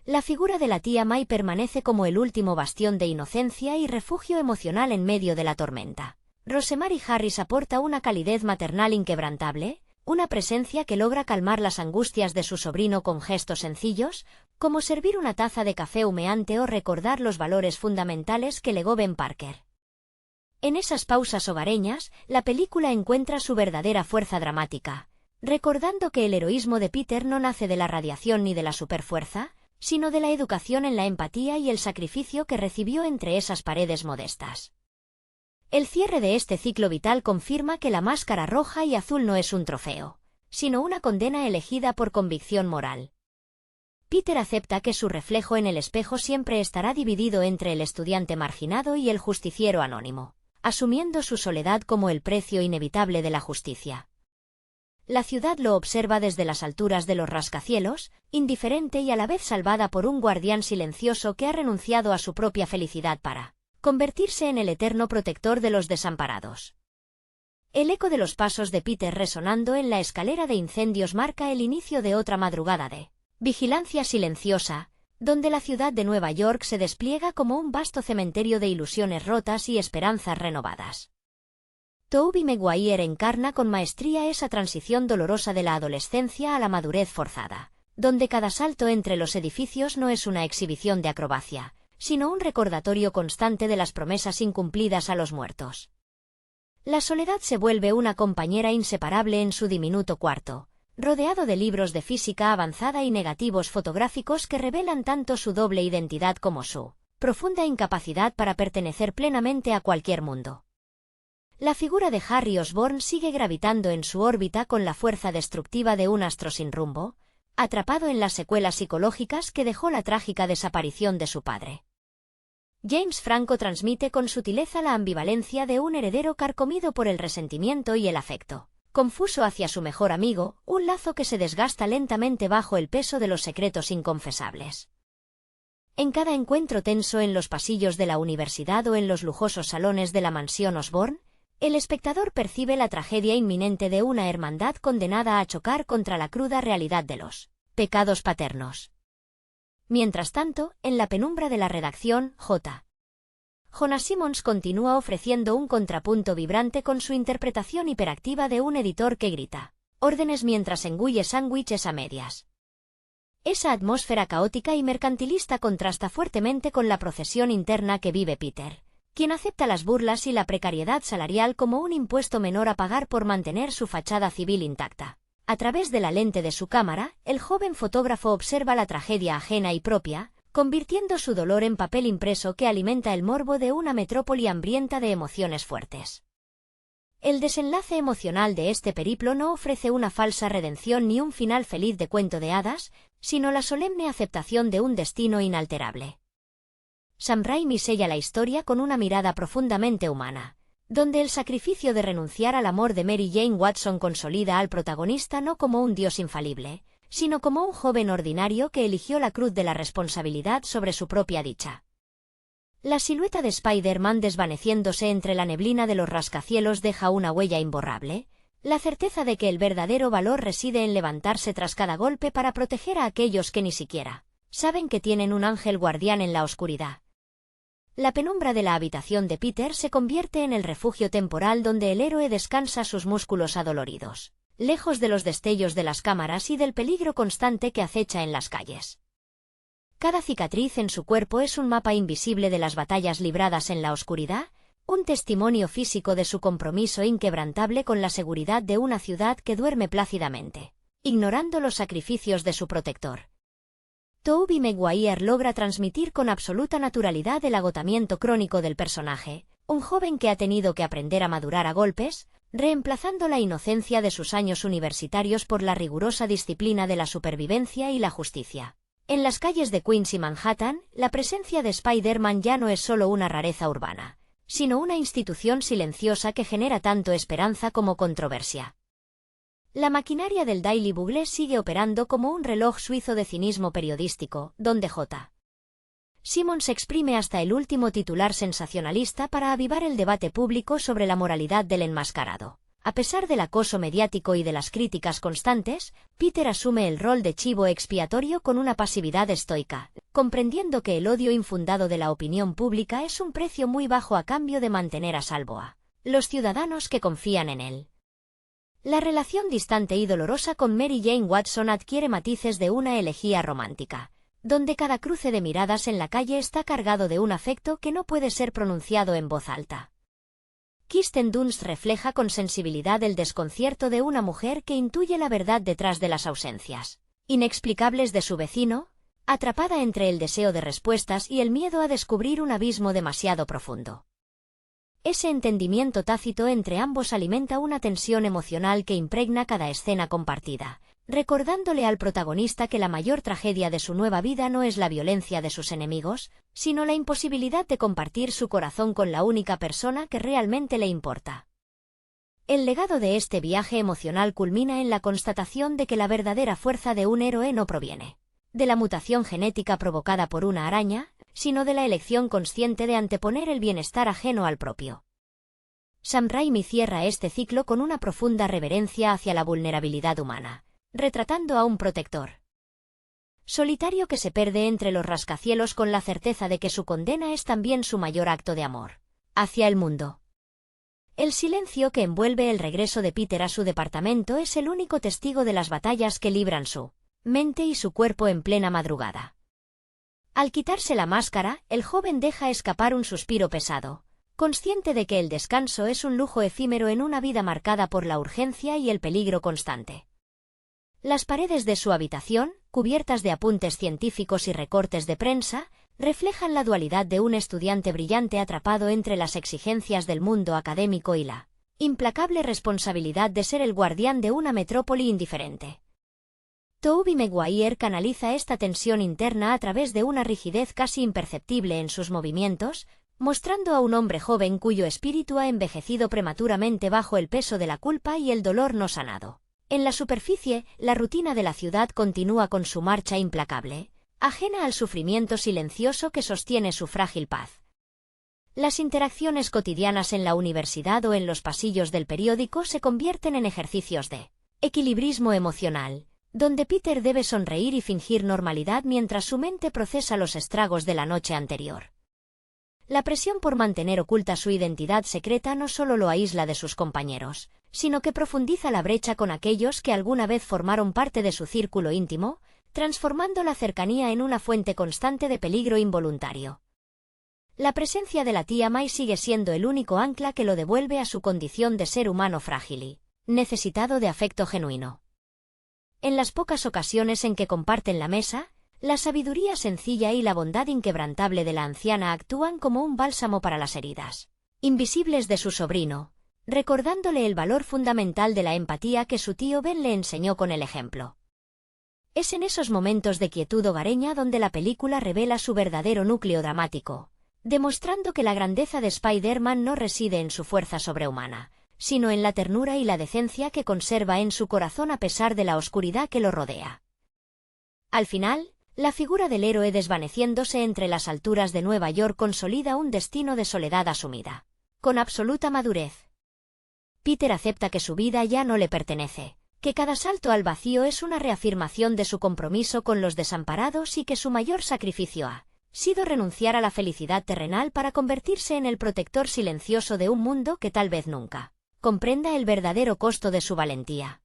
La figura de la tía May permanece como el último bastión de inocencia y refugio emocional en medio de la tormenta. Rosemary Harris aporta una calidez maternal inquebrantable, una presencia que logra calmar las angustias de su sobrino con gestos sencillos, como servir una taza de café humeante o recordar los valores fundamentales que legó Ben Parker. En esas pausas hogareñas, la película encuentra su verdadera fuerza dramática, recordando que el heroísmo de Peter no nace de la radiación ni de la superfuerza, sino de la educación en la empatía y el sacrificio que recibió entre esas paredes modestas. El cierre de este ciclo vital confirma que la máscara roja y azul no es un trofeo, sino una condena elegida por convicción moral. Peter acepta que su reflejo en el espejo siempre estará dividido entre el estudiante marginado y el justiciero anónimo, asumiendo su soledad como el precio inevitable de la justicia. La ciudad lo observa desde las alturas de los rascacielos, indiferente y a la vez salvada por un guardián silencioso que ha renunciado a su propia felicidad para convertirse en el eterno protector de los desamparados. El eco de los pasos de Peter resonando en la escalera de incendios marca el inicio de otra madrugada de vigilancia silenciosa, donde la ciudad de Nueva York se despliega como un vasto cementerio de ilusiones rotas y esperanzas renovadas. Tobey Maguire encarna con maestría esa transición dolorosa de la adolescencia a la madurez forzada, donde cada salto entre los edificios no es una exhibición de acrobacia, sino un recordatorio constante de las promesas incumplidas a los muertos. La soledad se vuelve una compañera inseparable en su diminuto cuarto, rodeado de libros de física avanzada y negativos fotográficos que revelan tanto su doble identidad como su profunda incapacidad para pertenecer plenamente a cualquier mundo. La figura de Harry Osborn sigue gravitando en su órbita con la fuerza destructiva de un astro sin rumbo, atrapado en las secuelas psicológicas que dejó la trágica desaparición de su padre. James Franco transmite con sutileza la ambivalencia de un heredero carcomido por el resentimiento y el afecto, confuso hacia su mejor amigo, un lazo que se desgasta lentamente bajo el peso de los secretos inconfesables. En cada encuentro tenso en los pasillos de la universidad o en los lujosos salones de la mansión Osborn, el espectador percibe la tragedia inminente de una hermandad condenada a chocar contra la cruda realidad de los pecados paternos. Mientras tanto, en la penumbra de la redacción, Jonah Simmons continúa ofreciendo un contrapunto vibrante con su interpretación hiperactiva de un editor que grita órdenes mientras engulle sándwiches a medias. Esa atmósfera caótica y mercantilista contrasta fuertemente con la procesión interna que vive Peter, quien acepta las burlas y la precariedad salarial como un impuesto menor a pagar por mantener su fachada civil intacta. A través de la lente de su cámara, el joven fotógrafo observa la tragedia ajena y propia, convirtiendo su dolor en papel impreso que alimenta el morbo de una metrópoli hambrienta de emociones fuertes. El desenlace emocional de este periplo no ofrece una falsa redención ni un final feliz de cuento de hadas, sino la solemne aceptación de un destino inalterable. Sam Raimi sella la historia con una mirada profundamente humana, donde el sacrificio de renunciar al amor de Mary Jane Watson consolida al protagonista no como un dios infalible, sino como un joven ordinario que eligió la cruz de la responsabilidad sobre su propia dicha. La silueta de Spider-Man desvaneciéndose entre la neblina de los rascacielos deja una huella imborrable, la certeza de que el verdadero valor reside en levantarse tras cada golpe para proteger a aquellos que ni siquiera saben que tienen un ángel guardián en la oscuridad. La penumbra de la habitación de Peter se convierte en el refugio temporal donde el héroe descansa sus músculos adoloridos, lejos de los destellos de las cámaras y del peligro constante que acecha en las calles. Cada cicatriz en su cuerpo es un mapa invisible de las batallas libradas en la oscuridad, un testimonio físico de su compromiso inquebrantable con la seguridad de una ciudad que duerme plácidamente, ignorando los sacrificios de su protector. Tobey Maguire logra transmitir con absoluta naturalidad el agotamiento crónico del personaje, un joven que ha tenido que aprender a madurar a golpes, reemplazando la inocencia de sus años universitarios por la rigurosa disciplina de la supervivencia y la justicia. En las calles de Queens y Manhattan, la presencia de Spider-Man ya no es solo una rareza urbana, sino una institución silenciosa que genera tanto esperanza como controversia. La maquinaria del Daily Bugle sigue operando como un reloj suizo de cinismo periodístico, donde Simmons exprime hasta el último titular sensacionalista para avivar el debate público sobre la moralidad del enmascarado. A pesar del acoso mediático y de las críticas constantes, Peter asume el rol de chivo expiatorio con una pasividad estoica, comprendiendo que el odio infundado de la opinión pública es un precio muy bajo a cambio de mantener a salvo a los ciudadanos que confían en él. La relación distante y dolorosa con Mary Jane Watson adquiere matices de una elegía romántica, donde cada cruce de miradas en la calle está cargado de un afecto que no puede ser pronunciado en voz alta. Kirsten Dunst refleja con sensibilidad el desconcierto de una mujer que intuye la verdad detrás de las ausencias inexplicables de su vecino, atrapada entre el deseo de respuestas y el miedo a descubrir un abismo demasiado profundo. Ese entendimiento tácito entre ambos alimenta una tensión emocional que impregna cada escena compartida, recordándole al protagonista que la mayor tragedia de su nueva vida no es la violencia de sus enemigos, sino la imposibilidad de compartir su corazón con la única persona que realmente le importa. El legado de este viaje emocional culmina en la constatación de que la verdadera fuerza de un héroe no proviene de la mutación genética provocada por una araña, sino de la elección consciente de anteponer el bienestar ajeno al propio. Sam Raimi cierra este ciclo con una profunda reverencia hacia la vulnerabilidad humana, retratando a un protector solitario que se pierde entre los rascacielos con la certeza de que su condena es también su mayor acto de amor hacia el mundo. El silencio que envuelve el regreso de Peter a su departamento es el único testigo de las batallas que libran su mente y su cuerpo en plena madrugada. Al quitarse la máscara, el joven deja escapar un suspiro pesado, consciente de que el descanso es un lujo efímero en una vida marcada por la urgencia y el peligro constante. Las paredes de su habitación, cubiertas de apuntes científicos y recortes de prensa, reflejan la dualidad de un estudiante brillante atrapado entre las exigencias del mundo académico y la implacable responsabilidad de ser el guardián de una metrópoli indiferente. Tobey Maguire canaliza esta tensión interna a través de una rigidez casi imperceptible en sus movimientos, mostrando a un hombre joven cuyo espíritu ha envejecido prematuramente bajo el peso de la culpa y el dolor no sanado. En la superficie, la rutina de la ciudad continúa con su marcha implacable, ajena al sufrimiento silencioso que sostiene su frágil paz. Las interacciones cotidianas en la universidad o en los pasillos del periódico se convierten en ejercicios de equilibrismo emocional, donde Peter debe sonreír y fingir normalidad mientras su mente procesa los estragos de la noche anterior. La presión por mantener oculta su identidad secreta no solo lo aísla de sus compañeros, sino que profundiza la brecha con aquellos que alguna vez formaron parte de su círculo íntimo, transformando la cercanía en una fuente constante de peligro involuntario. La presencia de la tía May sigue siendo el único ancla que lo devuelve a su condición de ser humano frágil y necesitado de afecto genuino. En las pocas ocasiones en que comparten la mesa, la sabiduría sencilla y la bondad inquebrantable de la anciana actúan como un bálsamo para las heridas invisibles de su sobrino, recordándole el valor fundamental de la empatía que su tío Ben le enseñó con el ejemplo. Es en esos momentos de quietud hogareña donde la película revela su verdadero núcleo dramático, demostrando que la grandeza de Spider-Man no reside en su fuerza sobrehumana, sino en la ternura y la decencia que conserva en su corazón a pesar de la oscuridad que lo rodea. Al final, la figura del héroe desvaneciéndose entre las alturas de Nueva York consolida un destino de soledad asumida, con absoluta madurez. Peter acepta que su vida ya no le pertenece, que cada salto al vacío es una reafirmación de su compromiso con los desamparados y que su mayor sacrificio ha sido renunciar a la felicidad terrenal para convertirse en el protector silencioso de un mundo que tal vez nunca comprenda el verdadero costo de su valentía.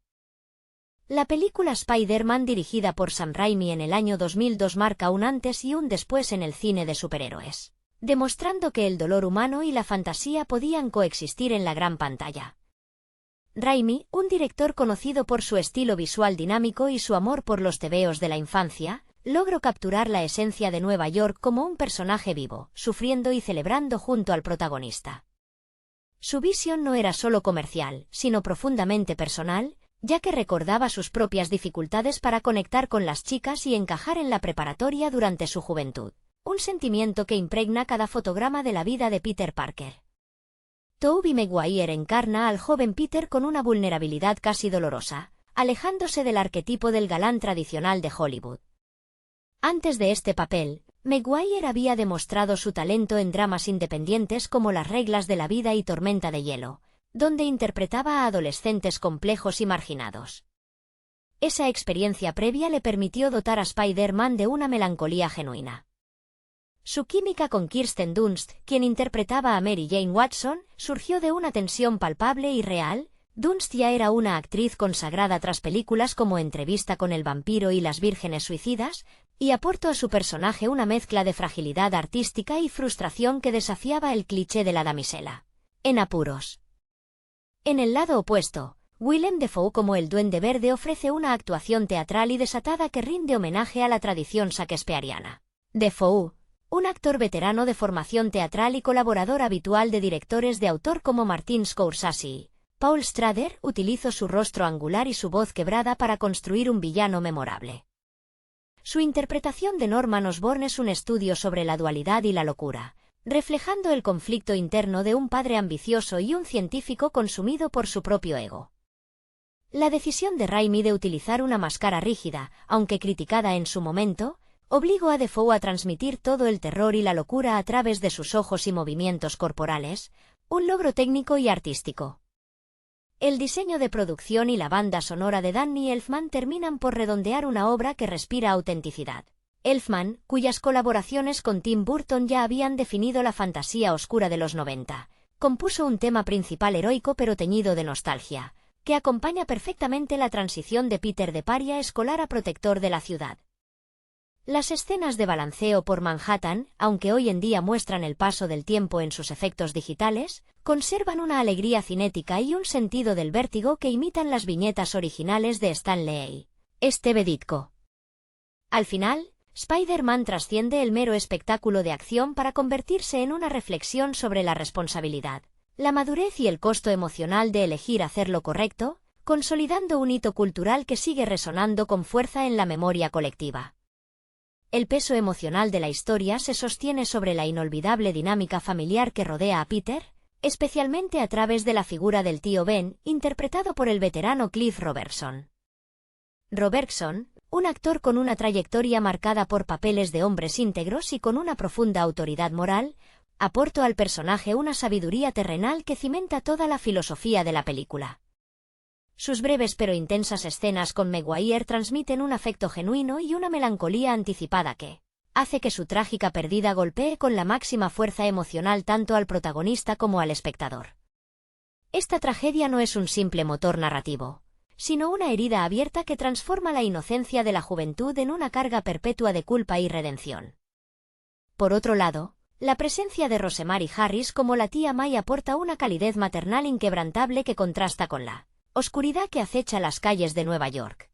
La película Spider-Man dirigida por Sam Raimi en el año 2002 marca un antes y un después en el cine de superhéroes, demostrando que el dolor humano y la fantasía podían coexistir en la gran pantalla. Raimi, un director conocido por su estilo visual dinámico y su amor por los tebeos de la infancia, logró capturar la esencia de Nueva York como un personaje vivo, sufriendo y celebrando junto al protagonista. Su visión no era solo comercial, sino profundamente personal, ya que recordaba sus propias dificultades para conectar con las chicas y encajar en la preparatoria durante su juventud, un sentimiento que impregna cada fotograma de la vida de Peter Parker. Tobey Maguire encarna al joven Peter con una vulnerabilidad casi dolorosa, alejándose del arquetipo del galán tradicional de Hollywood. Antes de este papel, Maguire había demostrado su talento en dramas independientes como Las reglas de la vida y Tormenta de hielo, donde interpretaba a adolescentes complejos y marginados. Esa experiencia previa le permitió dotar a Spider-Man de una melancolía genuina. Su química con Kirsten Dunst, quien interpretaba a Mary Jane Watson, surgió de una tensión palpable y real. Dunst ya era una actriz consagrada tras películas como Entrevista con el vampiro y Las vírgenes suicidas, y aportó a su personaje una mezcla de fragilidad artística y frustración que desafiaba el cliché de la damisela en apuros. En el lado opuesto, Willem Dafoe como el Duende Verde ofrece una actuación teatral y desatada que rinde homenaje a la tradición shakespeariana. Dafoe, un actor veterano de formación teatral y colaborador habitual de directores de autor como Martin Scorsese. Paul Schrader utilizó su rostro angular y su voz quebrada para construir un villano memorable. Su interpretación de Norman Osborn es un estudio sobre la dualidad y la locura, reflejando el conflicto interno de un padre ambicioso y un científico consumido por su propio ego. La decisión de Raimi de utilizar una máscara rígida, aunque criticada en su momento, obligó a Dafoe a transmitir todo el terror y la locura a través de sus ojos y movimientos corporales, un logro técnico y artístico. El diseño de producción y la banda sonora de Danny Elfman terminan por redondear una obra que respira autenticidad. Elfman, cuyas colaboraciones con Tim Burton ya habían definido la fantasía oscura de los 90, compuso un tema principal heroico pero teñido de nostalgia, que acompaña perfectamente la transición de Peter de paria escolar a protector de la ciudad. Las escenas de balanceo por Manhattan, aunque hoy en día muestran el paso del tiempo en sus efectos digitales, conservan una alegría cinética y un sentido del vértigo que imitan las viñetas originales de Stan Lee. Steve Ditko. Al final, Spider-Man trasciende el mero espectáculo de acción para convertirse en una reflexión sobre la responsabilidad, la madurez y el costo emocional de elegir hacer lo correcto, consolidando un hito cultural que sigue resonando con fuerza en la memoria colectiva. El peso emocional de la historia se sostiene sobre la inolvidable dinámica familiar que rodea a Peter, especialmente a través de la figura del tío Ben, interpretado por el veterano Cliff Robertson. Robertson, un actor con una trayectoria marcada por papeles de hombres íntegros y con una profunda autoridad moral, aportó al personaje una sabiduría terrenal que cimenta toda la filosofía de la película. Sus breves pero intensas escenas con Maguire transmiten un afecto genuino y una melancolía anticipada que hace que su trágica pérdida golpee con la máxima fuerza emocional tanto al protagonista como al espectador. Esta tragedia no es un simple motor narrativo, sino una herida abierta que transforma la inocencia de la juventud en una carga perpetua de culpa y redención. Por otro lado, la presencia de Rosemary Harris como la tía May aporta una calidez maternal inquebrantable que contrasta con la oscuridad que acecha las calles de Nueva York.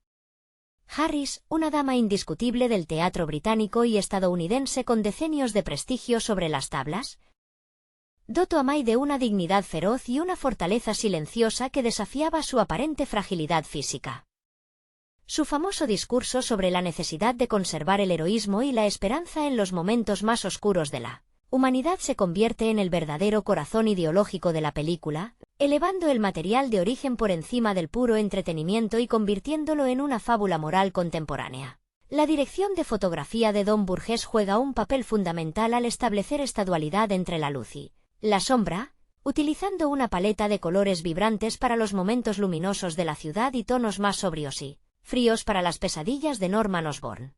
Harris, una dama indiscutible del teatro británico y estadounidense con decenios de prestigio sobre las tablas, dotó a May de una dignidad feroz y una fortaleza silenciosa que desafiaba su aparente fragilidad física. Su famoso discurso sobre la necesidad de conservar el heroísmo y la esperanza en los momentos más oscuros de la humanidad se convierte en el verdadero corazón ideológico de la película, elevando el material de origen por encima del puro entretenimiento y convirtiéndolo en una fábula moral contemporánea. La dirección de fotografía de Don Burgess juega un papel fundamental al establecer esta dualidad entre la luz y la sombra, utilizando una paleta de colores vibrantes para los momentos luminosos de la ciudad y tonos más sobrios y fríos para las pesadillas de Norman Osborn.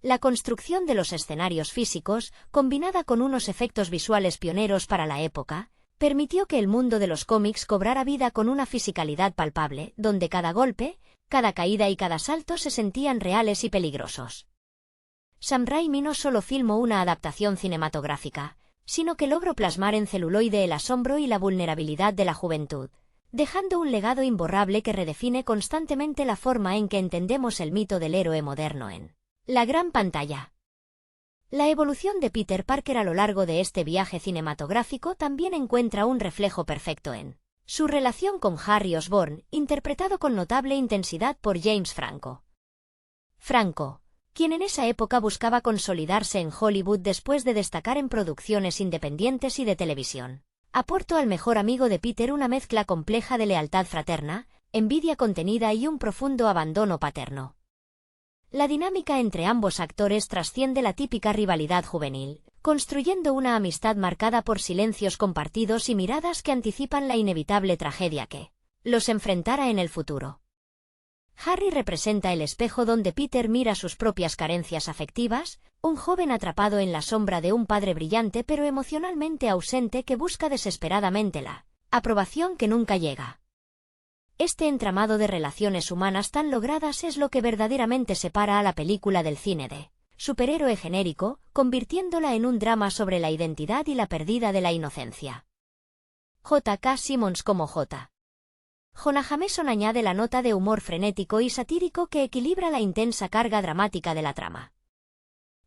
La construcción de los escenarios físicos, combinada con unos efectos visuales pioneros para la época, permitió que el mundo de los cómics cobrara vida con una fisicalidad palpable, donde cada golpe, cada caída y cada salto se sentían reales y peligrosos. Sam Raimi no solo filmó una adaptación cinematográfica, sino que logró plasmar en celuloide el asombro y la vulnerabilidad de la juventud, dejando un legado imborrable que redefine constantemente la forma en que entendemos el mito del héroe moderno en la gran pantalla. La evolución de Peter Parker a lo largo de este viaje cinematográfico también encuentra un reflejo perfecto en su relación con Harry Osborn, interpretado con notable intensidad por James Franco. Franco, quien en esa época buscaba consolidarse en Hollywood después de destacar en producciones independientes y de televisión, aportó al mejor amigo de Peter una mezcla compleja de lealtad fraterna, envidia contenida y un profundo abandono paterno. La dinámica entre ambos actores trasciende la típica rivalidad juvenil, construyendo una amistad marcada por silencios compartidos y miradas que anticipan la inevitable tragedia que los enfrentará en el futuro. Harry representa el espejo donde Peter mira sus propias carencias afectivas, un joven atrapado en la sombra de un padre brillante pero emocionalmente ausente que busca desesperadamente la aprobación que nunca llega. Este entramado de relaciones humanas tan logradas es lo que verdaderamente separa a la película del cine de superhéroe genérico, convirtiéndola en un drama sobre la identidad y la pérdida de la inocencia. J. K. Simmons como J. Jonah Jameson añade la nota de humor frenético y satírico que equilibra la intensa carga dramática de la trama.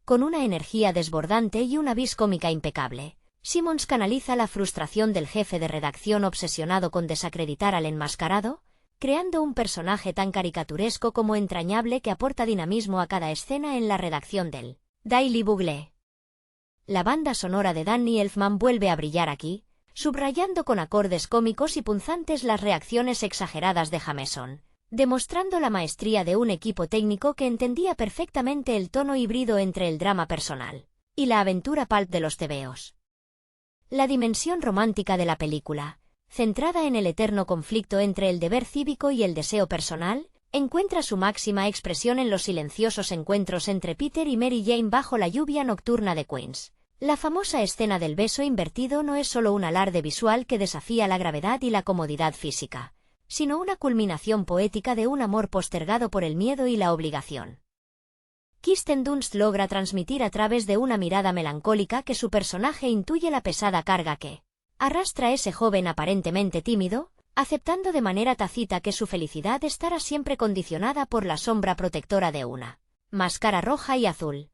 Con una energía desbordante y una vis cómica impecable, Simmons canaliza la frustración del jefe de redacción obsesionado con desacreditar al enmascarado, creando un personaje tan caricaturesco como entrañable que aporta dinamismo a cada escena en la redacción del Daily Bugle. La banda sonora de Danny Elfman vuelve a brillar aquí, subrayando con acordes cómicos y punzantes las reacciones exageradas de Jameson, demostrando la maestría de un equipo técnico que entendía perfectamente el tono híbrido entre el drama personal y la aventura pulp de los tebeos. La dimensión romántica de la película, centrada en el eterno conflicto entre el deber cívico y el deseo personal, encuentra su máxima expresión en los silenciosos encuentros entre Peter y Mary Jane bajo la lluvia nocturna de Queens. La famosa escena del beso invertido no es solo un alarde visual que desafía la gravedad y la comodidad física, sino una culminación poética de un amor postergado por el miedo y la obligación. Kirsten Dunst logra transmitir a través de una mirada melancólica que su personaje intuye la pesada carga que arrastra ese joven aparentemente tímido, aceptando de manera tácita que su felicidad estará siempre condicionada por la sombra protectora de una máscara roja y azul.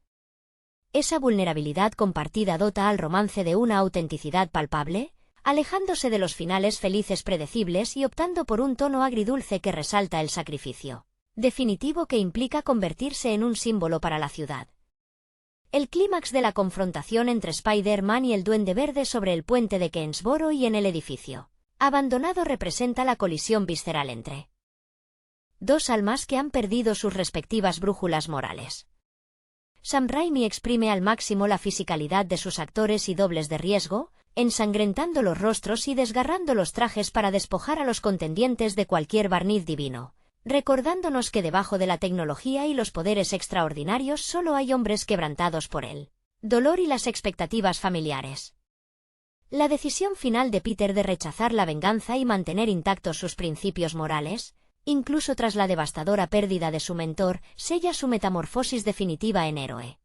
Esa vulnerabilidad compartida dota al romance de una autenticidad palpable, alejándose de los finales felices predecibles y optando por un tono agridulce que resalta el sacrificio definitivo que implica convertirse en un símbolo para la ciudad. El clímax de la confrontación entre Spider-Man y el Duende Verde sobre el puente de Kensboro y en el edificio abandonado representa la colisión visceral entre dos almas que han perdido sus respectivas brújulas morales. Sam Raimi exprime al máximo la fisicalidad de sus actores y dobles de riesgo, ensangrentando los rostros y desgarrando los trajes para despojar a los contendientes de cualquier barniz divino, recordándonos que debajo de la tecnología y los poderes extraordinarios solo hay hombres quebrantados por el dolor y las expectativas familiares. La decisión final de Peter de rechazar la venganza y mantener intactos sus principios morales, incluso tras la devastadora pérdida de su mentor, sella su metamorfosis definitiva en héroe.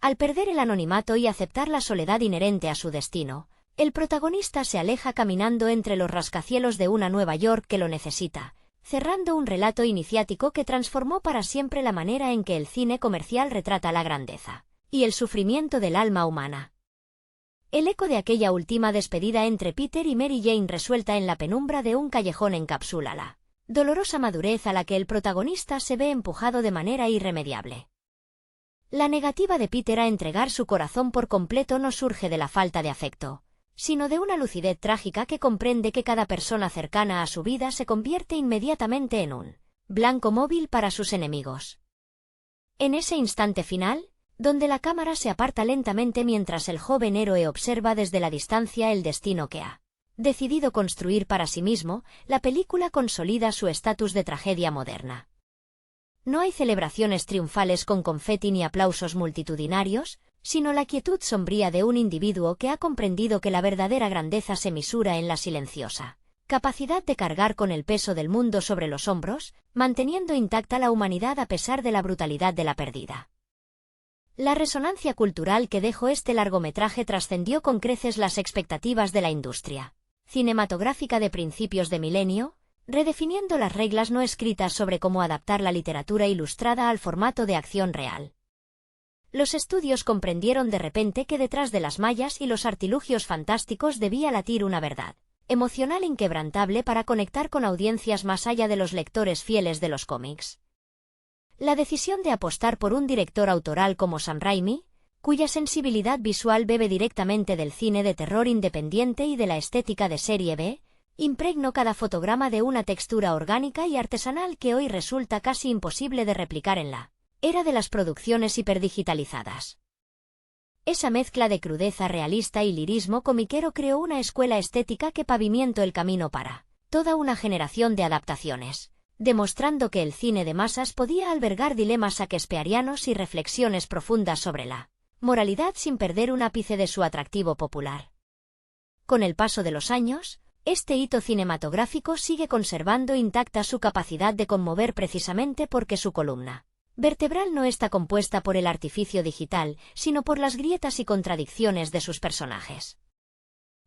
Al perder el anonimato y aceptar la soledad inherente a su destino, el protagonista se aleja caminando entre los rascacielos de una Nueva York que lo necesita, cerrando un relato iniciático que transformó para siempre la manera en que el cine comercial retrata la grandeza y el sufrimiento del alma humana. El eco de aquella última despedida entre Peter y Mary Jane resuelta en la penumbra de un callejón encapsula la dolorosa madurez a la que el protagonista se ve empujado de manera irremediable. La negativa de Peter a entregar su corazón por completo no surge de la falta de afecto, sino de una lucidez trágica que comprende que cada persona cercana a su vida se convierte inmediatamente en un blanco móvil para sus enemigos. En ese instante final, donde la cámara se aparta lentamente mientras el joven héroe observa desde la distancia el destino que ha decidido construir para sí mismo, la película consolida su estatus de tragedia moderna. No hay celebraciones triunfales con confeti ni aplausos multitudinarios, sino la quietud sombría de un individuo que ha comprendido que la verdadera grandeza se misura en la silenciosa capacidad de cargar con el peso del mundo sobre los hombros, manteniendo intacta la humanidad a pesar de la brutalidad de la pérdida. La resonancia cultural que dejó este largometraje trascendió con creces las expectativas de la industria cinematográfica de principios de milenio, redefiniendo las reglas no escritas sobre cómo adaptar la literatura ilustrada al formato de acción real. Los estudios comprendieron de repente que detrás de las mallas y los artilugios fantásticos debía latir una verdad emocional inquebrantable para conectar con audiencias más allá de los lectores fieles de los cómics. La decisión de apostar por un director autoral como Sam Raimi, cuya sensibilidad visual bebe directamente del cine de terror independiente y de la estética de serie B, impregnó cada fotograma de una textura orgánica y artesanal que hoy resulta casi imposible de replicar en la era de las producciones hiperdigitalizadas. Esa mezcla de crudeza realista y lirismo comiquero creó una escuela estética que pavimentó el camino para toda una generación de adaptaciones, demostrando que el cine de masas podía albergar dilemas shakespearianos y reflexiones profundas sobre la moralidad sin perder un ápice de su atractivo popular. Con el paso de los años, este hito cinematográfico sigue conservando intacta su capacidad de conmover precisamente porque su columna vertebral no está compuesta por el artificio digital, sino por las grietas y contradicciones de sus personajes.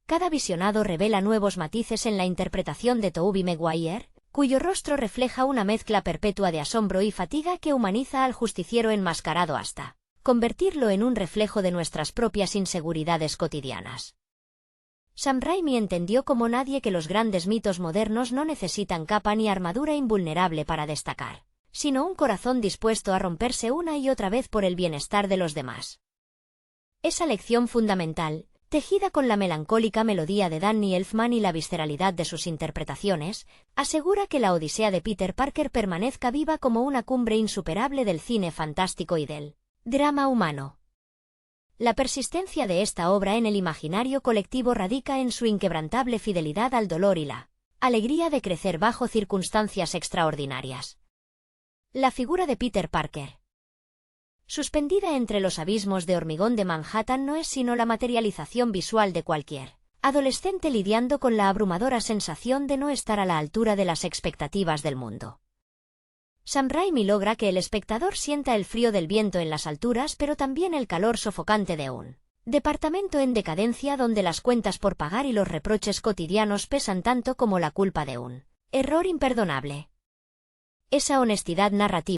Cada visionado revela nuevos matices en la interpretación de Tobey Maguire, cuyo rostro refleja una mezcla perpetua de asombro y fatiga que humaniza al justiciero enmascarado hasta convertirlo en un reflejo de nuestras propias inseguridades cotidianas. Sam Raimi entendió como nadie que los grandes mitos modernos no necesitan capa ni armadura invulnerable para destacar, sino un corazón dispuesto a romperse una y otra vez por el bienestar de los demás. Esa lección fundamental, tejida con la melancólica melodía de Danny Elfman y la visceralidad de sus interpretaciones, asegura que la Odisea de Peter Parker permanezca viva como una cumbre insuperable del cine fantástico y del drama humano. La persistencia de esta obra en el imaginario colectivo radica en su inquebrantable fidelidad al dolor y la alegría de crecer bajo circunstancias extraordinarias. La figura de Peter Parker, suspendida entre los abismos de hormigón de Manhattan, no es sino la materialización visual de cualquier adolescente lidiando con la abrumadora sensación de no estar a la altura de las expectativas del mundo. Sam Raimi logra que el espectador sienta el frío del viento en las alturas, pero también el calor sofocante de un departamento en decadencia donde las cuentas por pagar y los reproches cotidianos pesan tanto como la culpa de un error imperdonable. Esa honestidad narrativa